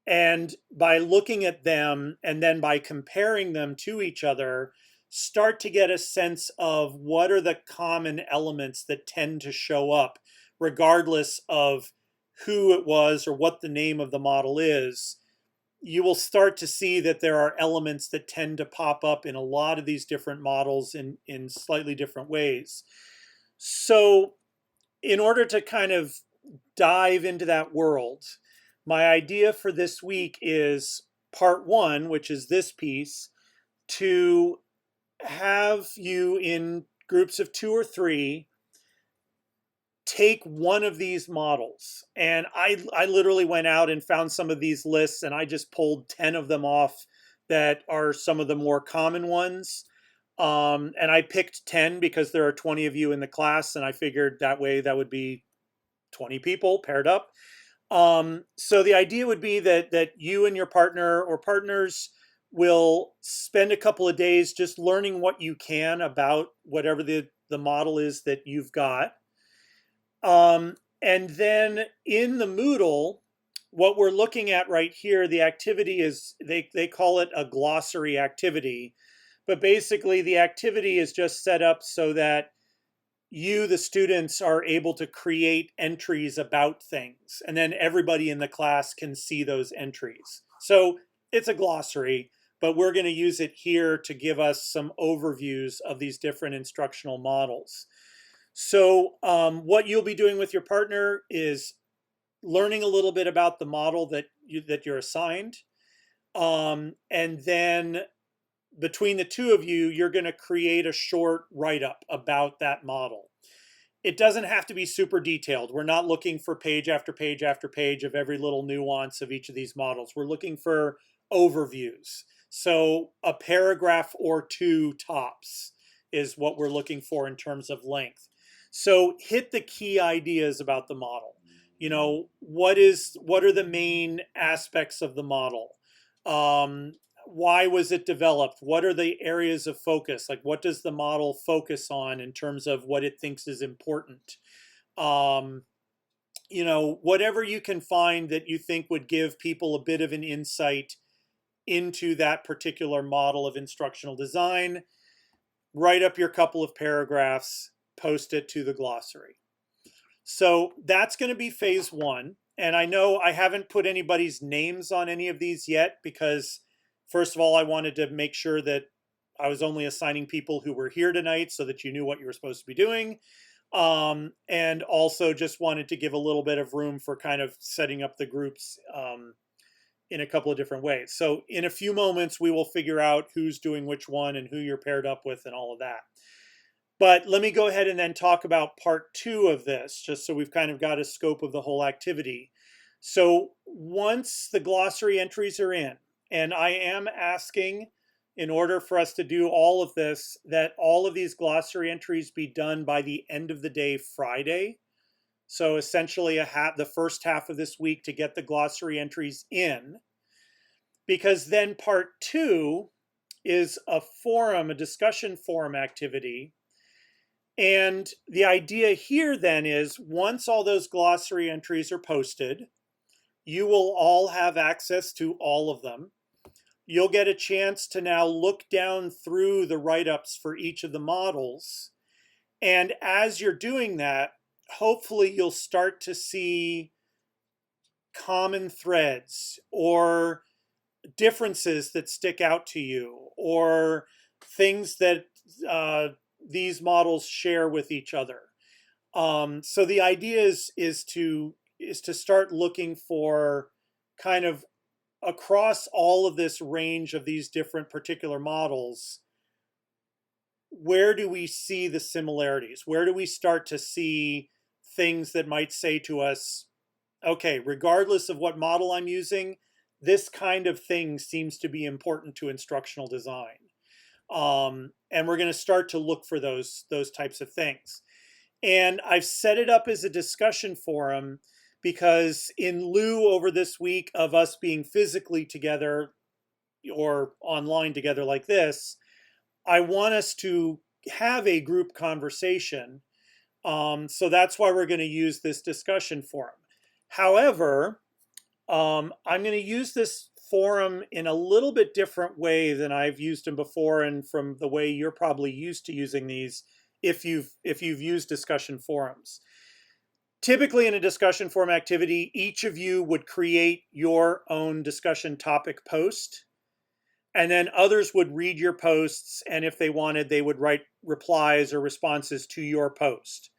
S1: And by looking at them and then by comparing them to each other, start to get a sense of what are the common elements that tend to show up, regardless of who it was or what the name of the model is. You will start to see that there are elements that tend to pop up in a lot of these different models in slightly different ways. So in order to kind of dive into that world, my idea for this week is part one, which is this piece, to have you in groups of 2 or 3 take one of these models. And I literally went out and found some of these lists and I just pulled 10 of them off that are some of the more common ones. And I picked 10 because there are 20 of you in the class, and I figured that way that would be 20 people paired up. So the idea would be that you and your partner or partners will spend a couple of days just learning what you can about whatever the model is that you've got. And then in the Moodle, what we're looking at right here, the activity is, they call it a glossary activity, but basically the activity is just set up so that you, the students, are able to create entries about things, and then everybody in the class can see those entries. So it's a glossary, but we're going to use it here to give us some overviews of these different instructional models. So what you'll be doing with your partner is learning a little bit about the model that you're assigned. And then between the two of you, you're going to create a short write-up about that model. It doesn't have to be super detailed. We're not looking for page after page after page of every little nuance of each of these models. We're looking for overviews. So a paragraph or 2 tops is what we're looking for in terms of length. So hit the key ideas about the model. You know, what are the main aspects of the model? Why was it developed? What are the areas of focus? Like, what does the model focus on in terms of what it thinks is important? You know, whatever you can find that you think would give people a bit of an insight into that particular model of instructional design, write up your couple of paragraphs, post it to the glossary. So that's going to be phase one. And I know I haven't put anybody's names on any of these yet because, first of all, I wanted to make sure that I was only assigning people who were here tonight so that you knew what you were supposed to be doing. And also just wanted to give a little bit of room for kind of setting up the groups in a couple of different ways. So in a few moments, we will figure out who's doing which one and who you're paired up with and all of that. But let me go ahead and then talk about part two of this, just so we've kind of got a scope of the whole activity. So once the glossary entries are in, and I am asking, in order for us to do all of this, that all of these glossary entries be done by the end of the day Friday. So essentially the first half of this week to get the glossary entries in, because then part two is a discussion forum activity. And the idea here then is once all those glossary entries are posted, you will all have access to all of them. You'll get a chance to now look down through the write-ups for each of the models. And as you're doing that, hopefully you'll start to see common threads or differences that stick out to you or things that these models share with each other. So the idea is to start looking for kind of across all of this range of these different particular models, where do we see the similarities? Where do we start to see things that might say to us, okay, regardless of what model I'm using, this kind of thing seems to be important to instructional design. And we're going to start to look for those types of things. And I've set it up as a discussion forum because in lieu over this week of us being physically together or online together like this, I want us to have a group conversation. So that's why we're going to use this discussion forum. However, I'm going to use this forum in a little bit different way than I've used them before, and from the way you're probably used to using these if you've used discussion forums. Typically in a discussion forum activity, each of you would create your own discussion topic post, and then others would read your posts, and if they wanted, they would write replies or responses to your post.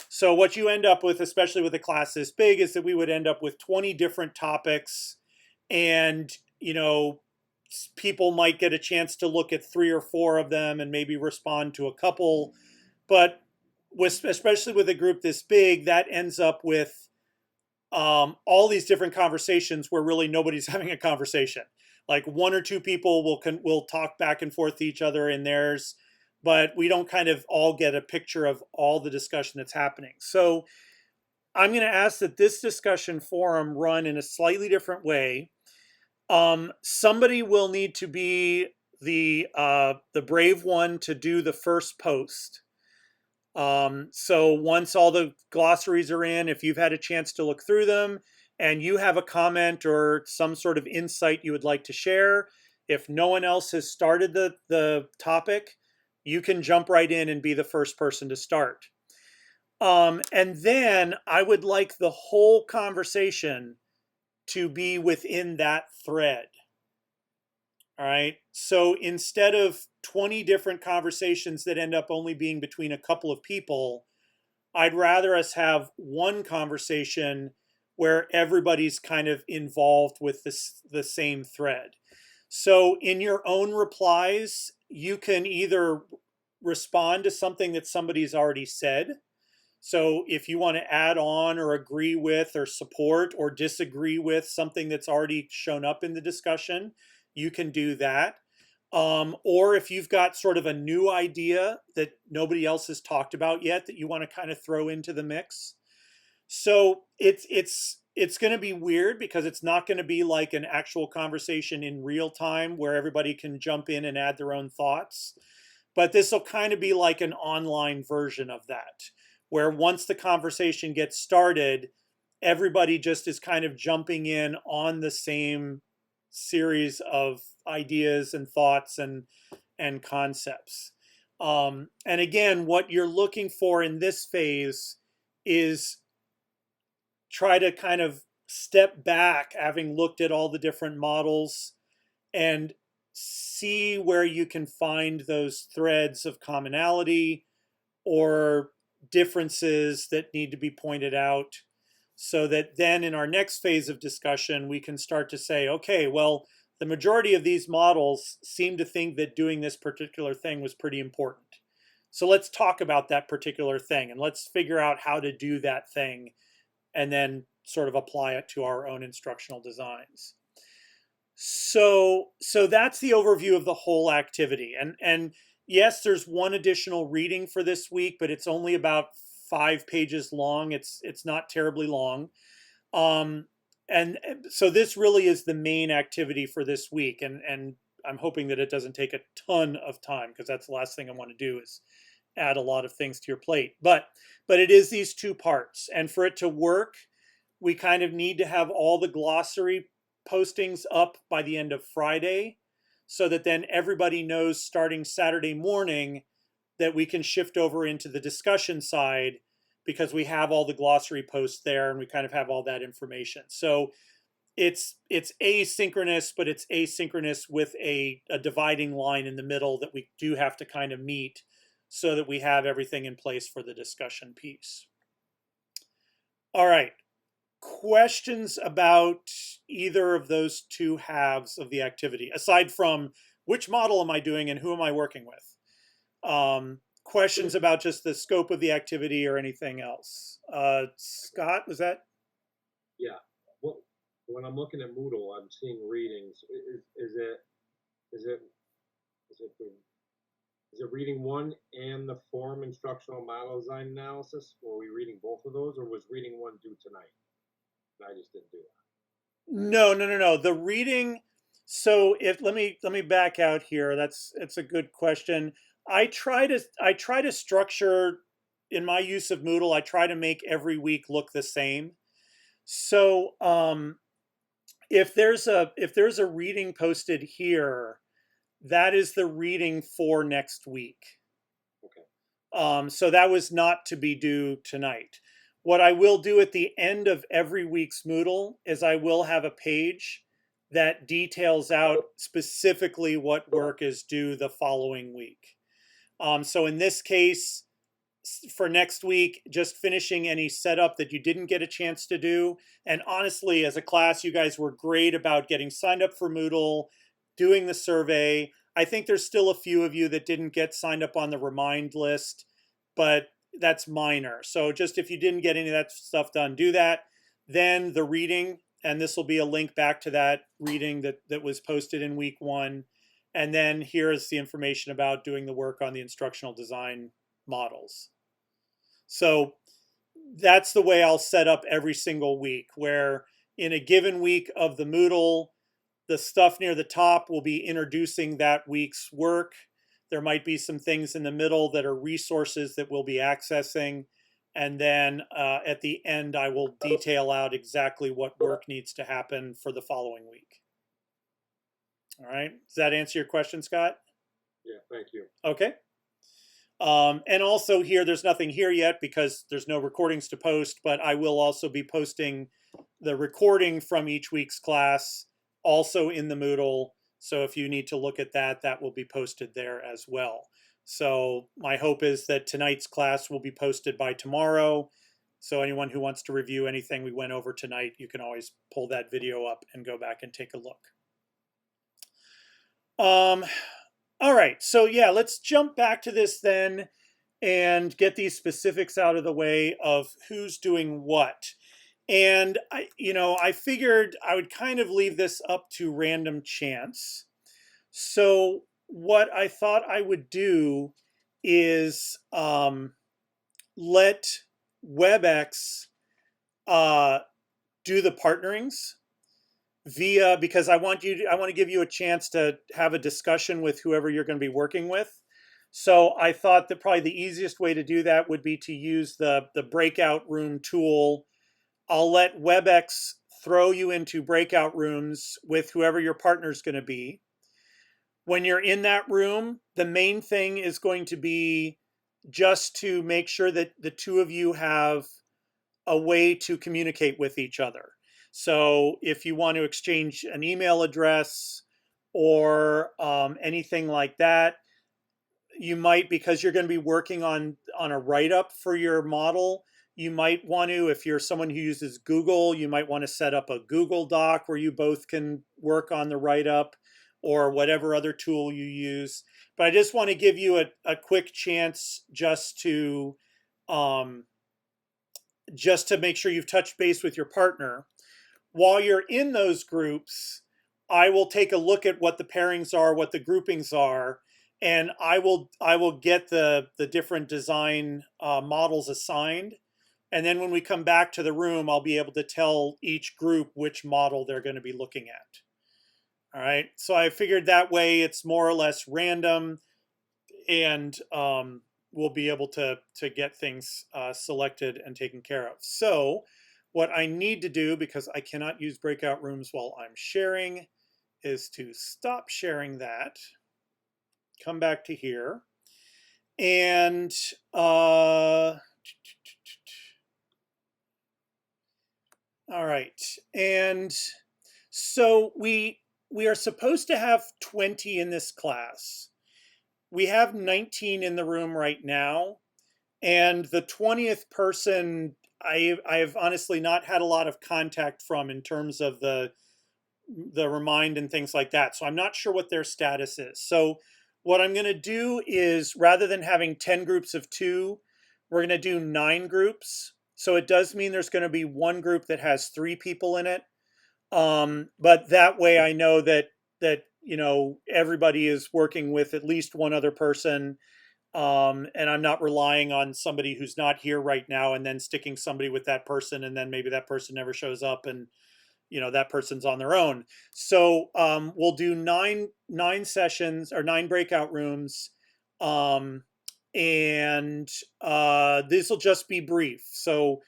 S1: So what you end up with, especially with a class this big, is that we would end up with 20 different topics, and you know, people might get a chance to look at 3 or 4 of them and maybe respond to a couple. But especially with a group this big, that ends up with all these different conversations where really nobody's having a conversation. Like 1 or 2 people will talk back and forth to each other in theirs, but we don't kind of all get a picture of all the discussion that's happening. So I'm going to ask that this discussion forum run in a slightly different way. Somebody will need to be the brave one to do the first post. So once all the glossaries are in, if you've had a chance to look through them and you have a comment or some sort of insight you would like to share, if no one else has started the topic, you can jump right in and be the first person to start. And then I would like the whole conversation to be within that thread. All right. So instead of 20 different conversations that end up only being between a couple of people, I'd rather us have one conversation where everybody's kind of involved with the same thread. So in your own replies, you can either respond to something that somebody's already said. So if you want to add on or agree with or support or disagree with something that's already shown up in the discussion, you can do that. Or if you've got sort of a new idea that nobody else has talked about yet that you want to kind of throw into the mix. So it's it's going to be weird because it's not going to be like an actual conversation in real time where everybody can jump in and add their own thoughts. But this will kind of be like an online version of that, where once the conversation gets started, everybody just is kind of jumping in on the same series of ideas and thoughts and concepts. And again, what you're looking for in this phase is try to kind of step back, having looked at all the different models, and see where you can find those threads of commonality or differences that need to be pointed out, so that then in our next phase of discussion, we can start to say, okay, well, the majority of these models seem to think that doing this particular thing was pretty important. So let's talk about that particular thing and let's figure out how to do that thing and then sort of apply it to our own instructional designs. So that's the overview of the whole activity. And yes, there's one additional reading for this week, but it's only about 5 pages long. It's not terribly long. And so this really is the main activity for this week. And I'm hoping that it doesn't take a ton of time, because that's the last thing I want to do is add a lot of things to your plate. But it is these 2 parts. And for it to work, we kind of need to have all the glossary postings up by the end of Friday, so that then everybody knows starting Saturday morning that we can shift over into the discussion side, because we have all the glossary posts there and we kind of have all that information. So it's asynchronous, but it's asynchronous with a dividing line in the middle that we do have to kind of meet so that we have everything in place for the discussion piece. All right. Questions about either of those 2 halves of the activity, aside from which model am I doing and who am I working with? Questions about just the scope of the activity or anything else? Scott, was that?
S18: Yeah. Well, when I'm looking at Moodle, I'm seeing readings. Is it reading 1 and the form instructional model design analysis? Or are we reading both of those, or was reading 1 due tonight? I just didn't do that.
S1: No. The reading. So let me back out here. It's a good question. I try to structure in my use of Moodle. I try to make every week look the same. So if there's a reading posted here, that is the reading for next week. Okay. So that was not to be due tonight. What I will do at the end of every week's Moodle is I will have a page that details out specifically what work is due the following week. So in this case, for next week, just finishing any setup that you didn't get a chance to do. And honestly, as a class, you guys were great about getting signed up for Moodle, doing the survey. I think there's still a few of you that didn't get signed up on the remind list, but that's minor. So just if you didn't get any of that stuff done, do that. Then the reading, and this will be a link back to that reading that was posted in week 1. And then here's the information about doing the work on the instructional design models. So that's the way I'll set up every single week, where in a given week of the Moodle, the stuff near the top will be introducing that week's work. There might be some things in the middle that are resources that we'll be accessing. And then at the end, I will detail out exactly what work needs to happen for the following week. All right. Does that answer your question, Scott?
S18: Yeah, thank you.
S1: Okay. And also here, there's nothing here yet because there's no recordings to post, but I will also be posting the recording from each week's class also in the Moodle. So if you need to look at that, that will be posted there as well. So my hope is that tonight's class will be posted by tomorrow. So anyone who wants to review anything we went over tonight, you can always pull that video up and go back and take a look. All right, so yeah, let's jump back to this then and get these specifics out of the way of who's doing what. And I figured I would kind of leave this up to random chance. So what I thought I would do is let WebEx do the partnerings via, because I want to give you a chance to have a discussion with whoever you're going to be working with. So I thought that probably the easiest way to do that would be to use the breakout room tool. I'll let WebEx throw you into breakout rooms with whoever your partner is going to be. When you're in that room, the main thing is going to be just to make sure that the two of you have a way to communicate with each other. So if you want to exchange an email address or anything like that, you might, because you're going to be working on a write-up for your model, you might want to, if you're someone who uses Google, you might want to set up a Google Doc where you both can work on the write-up, or whatever other tool you use. But I just want to give you a quick chance just to make sure you've touched base with your partner. While you're in those groups, I will take a look at what the pairings are, what the groupings are, and I will get the different design models assigned. And then when we come back to the room, I'll be able to tell each group which model they're going to be looking at. All right, so I figured that way it's more or less random, and we'll be able to get things selected and taken care of. So what I need to do, because I cannot use breakout rooms while I'm sharing, is to stop sharing that, come back to here, and all right, and so we are supposed to have 20 in this class. We have 19 in the room right now, and the 20th person I've honestly not had a lot of contact from in terms of the remind and things like that. So I'm not sure what their status is. So what I'm going to do is, rather than having 10 groups of 2, we're going to do 9 groups. So it does mean there's going to be one group that has 3 people in it. But that way I know that everybody is working with at least one other person, and I'm not relying on somebody who's not here right now and then sticking somebody with that person, and then maybe that person never shows up and that person's on their own. So we'll do nine sessions or 9 breakout rooms, and this will just be brief. So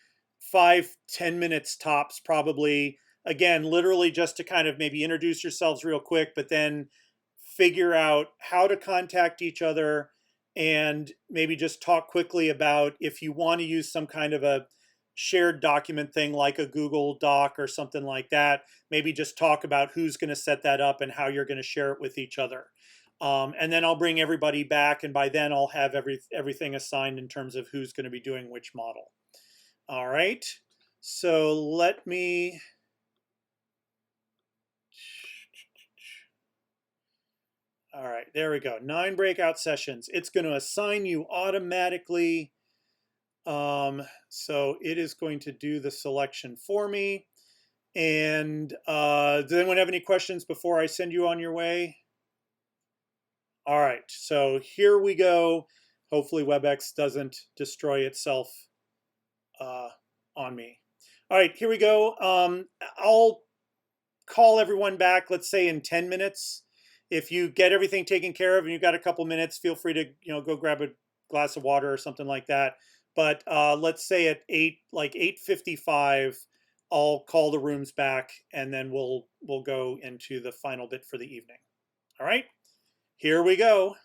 S1: 5-10 minutes tops, probably. Again, literally just to kind of maybe introduce yourselves real quick, but then figure out how to contact each other, and maybe just talk quickly about if you want to use some kind of a shared document thing like a Google Doc or something like that. Maybe just talk about who's going to set that up and how you're going to share it with each other. And then I'll bring everybody back, and by then I'll have everything assigned in terms of who's going to be doing which model. All right, so let me... All right, there we go. 9 breakout sessions. It's going to assign you automatically. So it is going to do the selection for me. And does anyone have any questions before I send you on your way? All right, so here we go. Hopefully WebEx doesn't destroy itself on me. All right, here we go. I'll call everyone back, let's say in 10 minutes. If you get everything taken care of and you've got a couple minutes, feel free to go grab a glass of water or something like that. But let's say at 8:55, I'll call the rooms back, and then we'll go into the final bit for the evening. All right, here we go.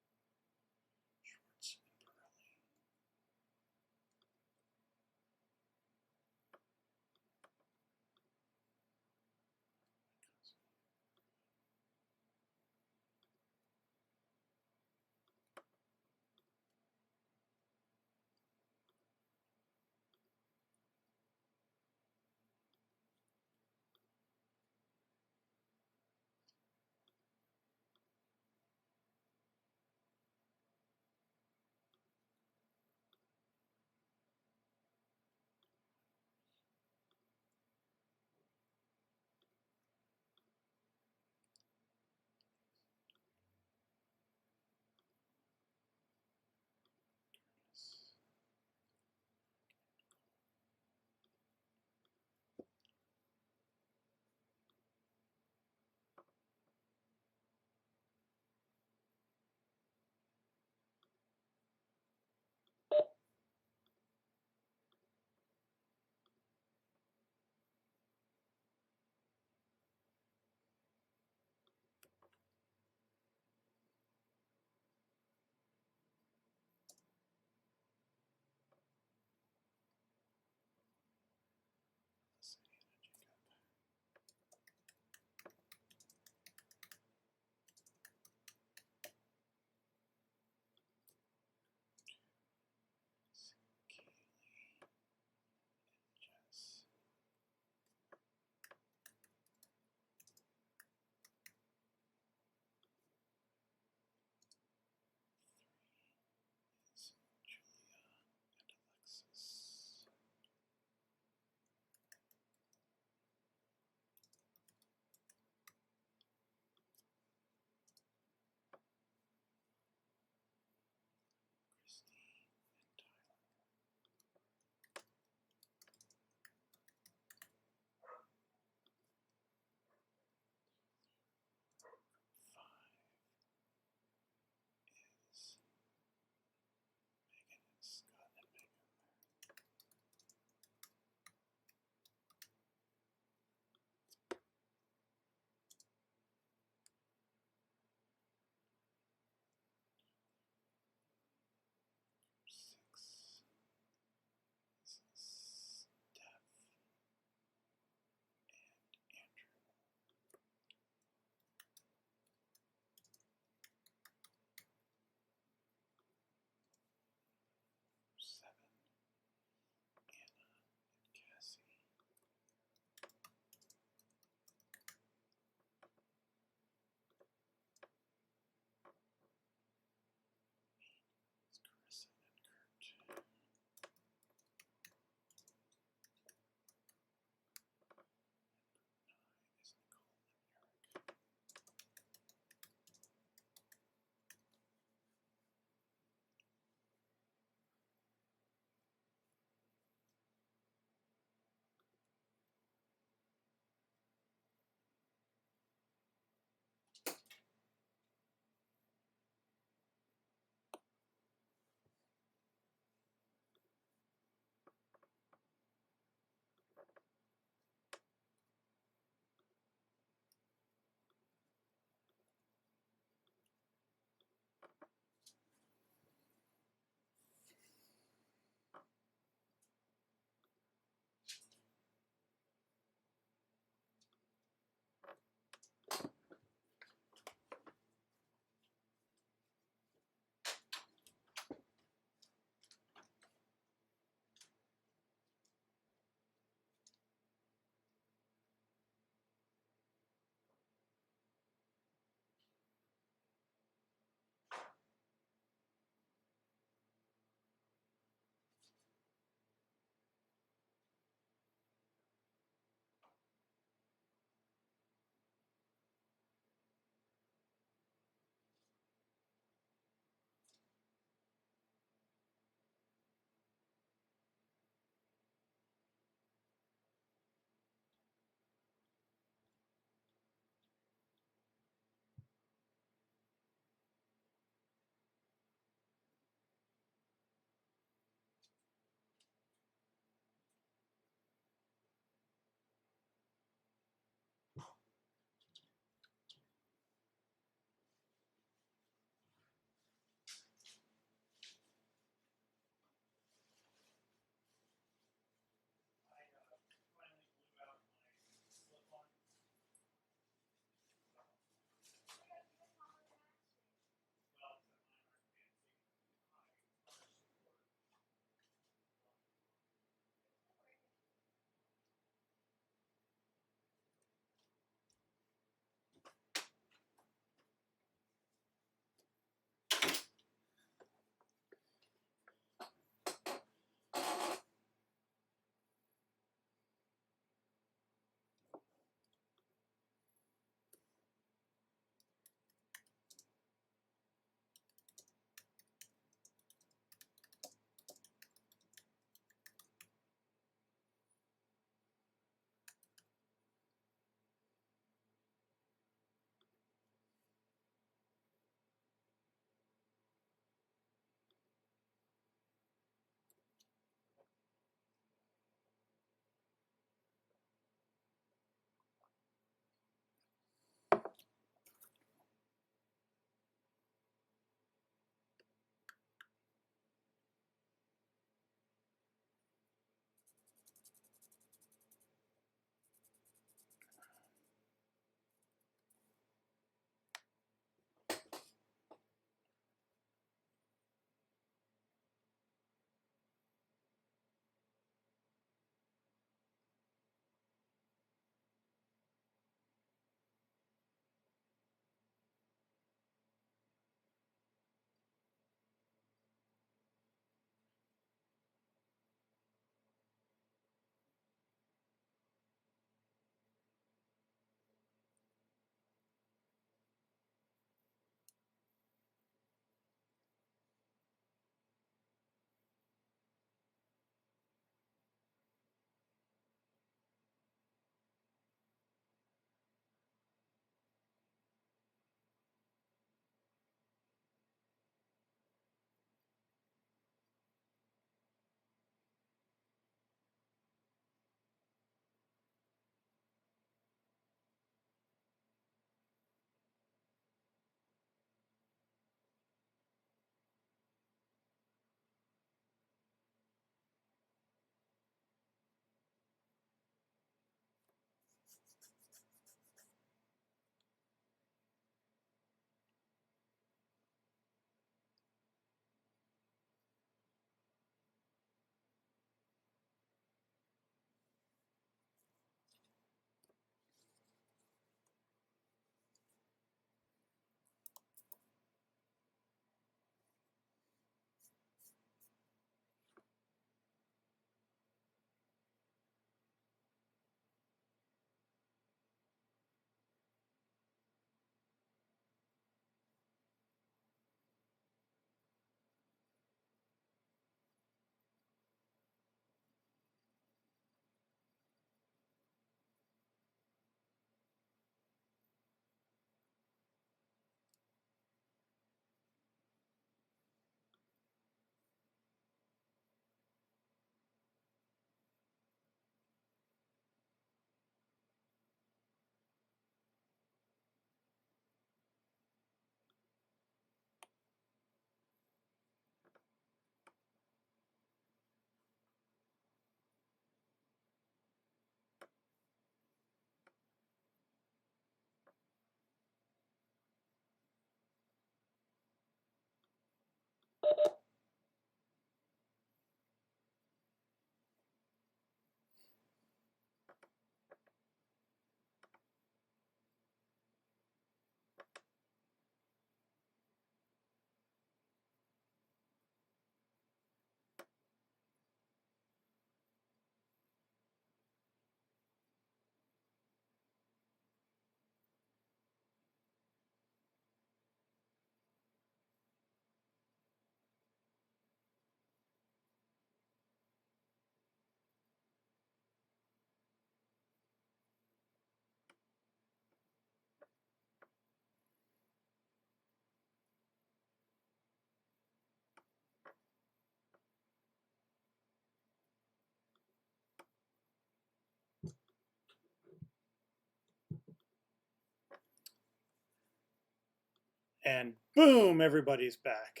S1: And boom, everybody's back.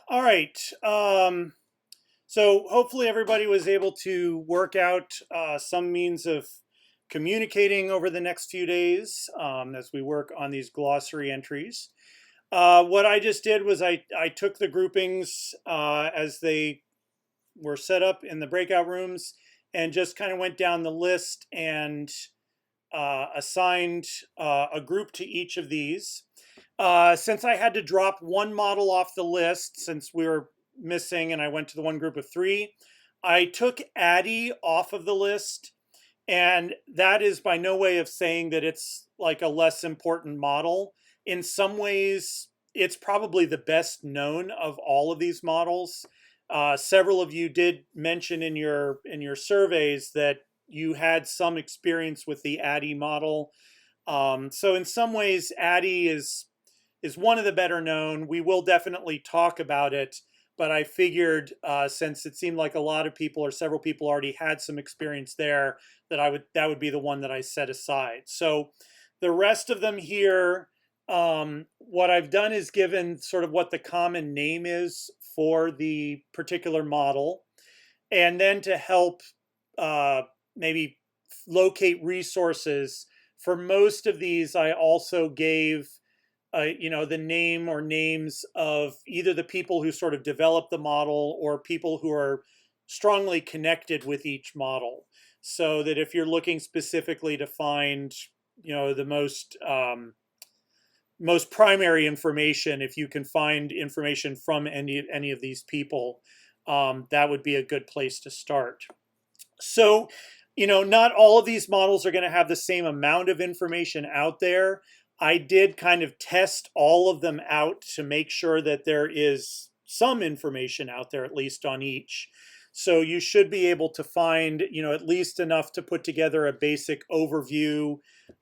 S1: All right. So hopefully everybody was able to work out some means of communicating over the next few days as we work on these glossary entries. What I just did was I took the groupings as they were set up in the breakout rooms and just kind of went down the list and assigned a group to each of these. Since I had to drop one model off the list, since we were missing and I went to the one group of 3, I took ADDIE off of the list. And that is by no way of saying that it's like a less important model. In some ways, it's probably the best known of all of these models. Several of you did mention in your surveys that you had some experience with the ADDIE model. So in some ways, ADDIE is one of the better known. We will definitely talk about it, but I figured since it seemed like a lot of people or several people already had some experience there, that would be the one that I set aside. So the rest of them here, what I've done is given sort of what the common name is for the particular model, and then to help maybe locate resources. For most of these, I also gave the name or names of either the people who sort of developed the model or people who are strongly connected with each model. So that if you're looking specifically to find, the most primary information, if you can find information from any of these people, that would be a good place to start. So, not all of these models are going to have the same amount of information out there. I did kind of test all of them out to make sure that there is some information out there, at least on each. So you should be able to find, at least enough to put together a basic overview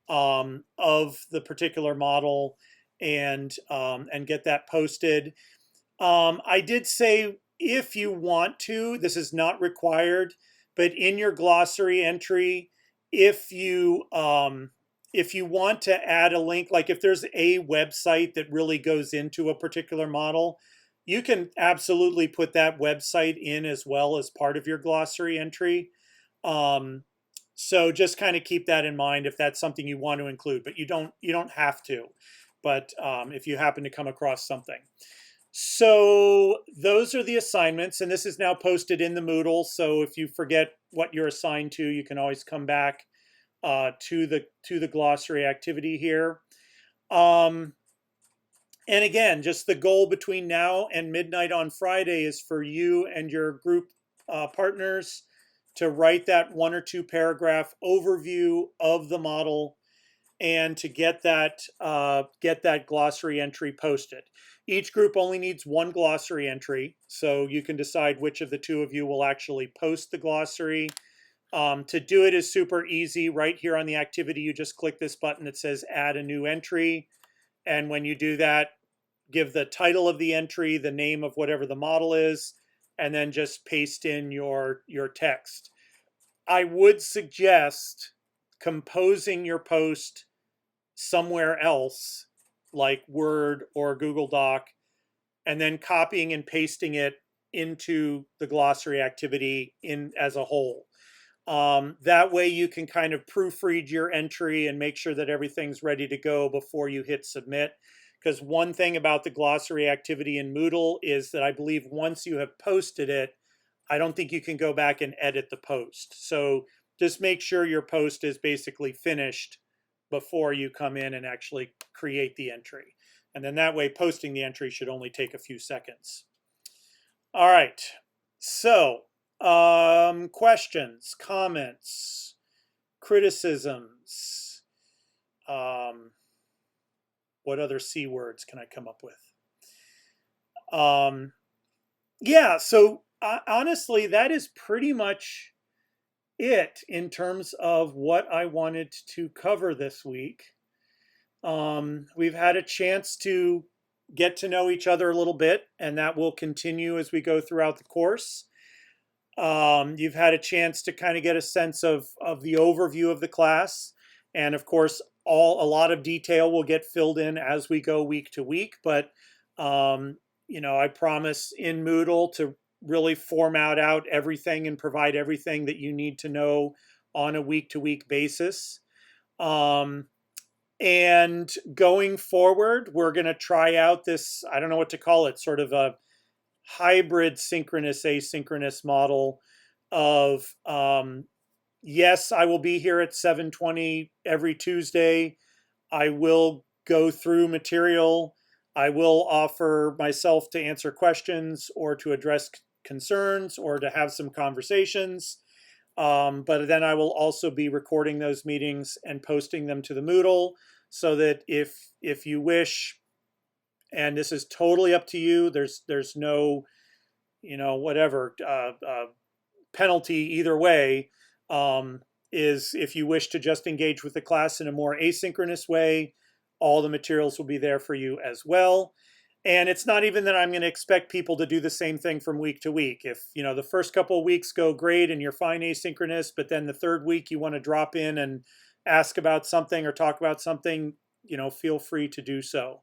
S1: of the particular model and get that posted. I did say, if you want to, this is not required, but in your glossary entry, if you want to add a link, like if there's a website that really goes into a particular model, you can absolutely put that website in as well as part of your glossary entry. So just kind of keep that in mind if that's something you want to include, but you don't have to. But if you happen to come across something. So those are the assignments, and this is now posted in the Moodle. So if you forget what you're assigned to, you can always come back to the glossary activity here. And again, just the goal between now and midnight on Friday is for you and your group partners to write that 1 or 2 paragraph overview of the model and to get that glossary entry posted. Each group only needs 1 glossary entry, so you can decide which of the 2 of you will actually post the glossary. To do it is super easy. Right here on the activity, you just click this button that says add a new entry. And when you do that, give the title of the entry, the name of whatever the model is, and then just paste in your text. I would suggest composing your post somewhere else, like Word or Google Doc, and then copying and pasting it into the glossary activity as a whole. That way you can kind of proofread your entry and make sure that everything's ready to go before you hit submit. Because one thing about the glossary activity in Moodle is that I believe once you have posted it, I don't think you can go back and edit the post. So just make sure your post is basically finished before you come in and actually create the entry. And then that way posting the entry should only take a few seconds. All right, so questions, comments, criticisms, what other C words can I come up with? Yeah, so honestly, that is pretty much it in terms of what I wanted to cover this week. We've had a chance to get to know each other a little bit, and that will continue as we go throughout the course. You've had a chance to kind of get a sense of the overview of the class. And of course, a lot of detail will get filled in as we go week to week, but you know, I promise in Moodle to really format out everything and provide everything that you need to know on a week to week basis. And going forward, we're going to try out this, I don't know what to call it, sort of a hybrid synchronous asynchronous model of yes, I will be here at 7:20 every Tuesday. I will go through material. I will offer myself to answer questions or to address concerns or to have some conversations. But then I will also be recording those meetings and posting them to the Moodle so that if you wish, and this is totally up to you, there's no, you know, whatever penalty either way, is if you wish to just engage with the class in a more asynchronous way, all the materials will be there for you as well. And it's not even that I'm going to expect people to do the same thing from week to week. If, you know, the first couple of weeks go great and you're fine asynchronous, but then the third week you want to drop in and ask about something or talk about something, you know, feel free to do so.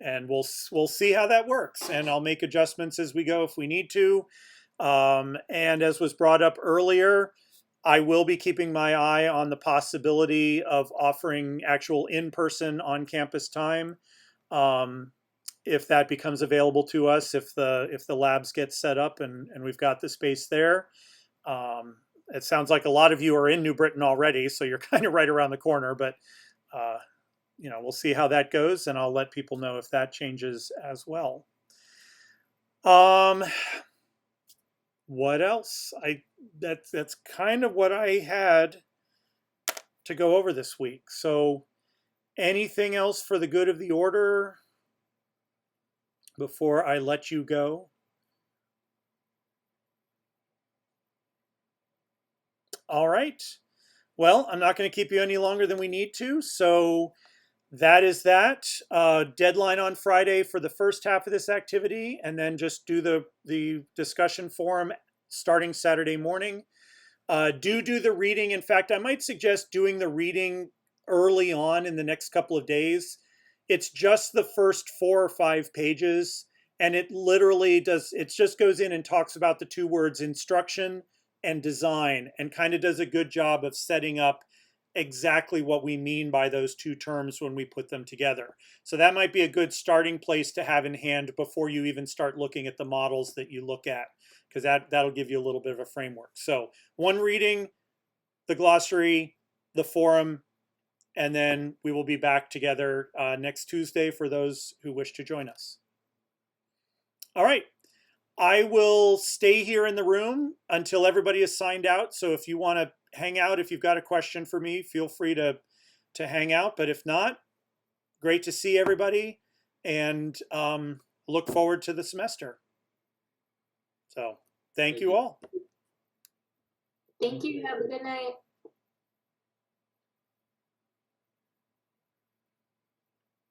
S1: And we'll see how that works. And I'll make adjustments as we go if we need to. And as was brought up earlier, I will be keeping my eye on the possibility of offering actual in-person on-campus time. If that becomes available to us, if the labs get set up and we've got the space there. It sounds like a lot of you are in New Britain already, so you're kind of right around the corner, but you know, we'll see how that goes, and I'll let people know if that changes as well. What else? That's kind of what I had to go over this week. So anything else for the good of the order before I let you go? All right. Well, I'm not going to keep you any longer than we need to. So that is that. Deadline on Friday for the first half of this activity, and then just do the discussion forum starting Saturday morning. Do the reading. In fact, I might suggest doing the reading early on in the next couple of days. It's just the first 4 or 5 pages, and it literally does, it just goes in and talks about the 2 words instruction and design, and kind of does a good job of setting up exactly what we mean by those 2 terms when we put them together. So that might be a good starting place to have in hand before you even start looking at the models that you look at, because that'll give you a little bit of a framework. So 1 reading, the glossary, the forum, and then we will be back together next Tuesday for those who wish to join us. All right. I will stay here in the room until everybody is signed out. So if you want to hang out, if you've got a question for me, feel free to hang out. But if not, great to see everybody, and look forward to the semester. So thank you all.
S7: Thank you. Have a good night.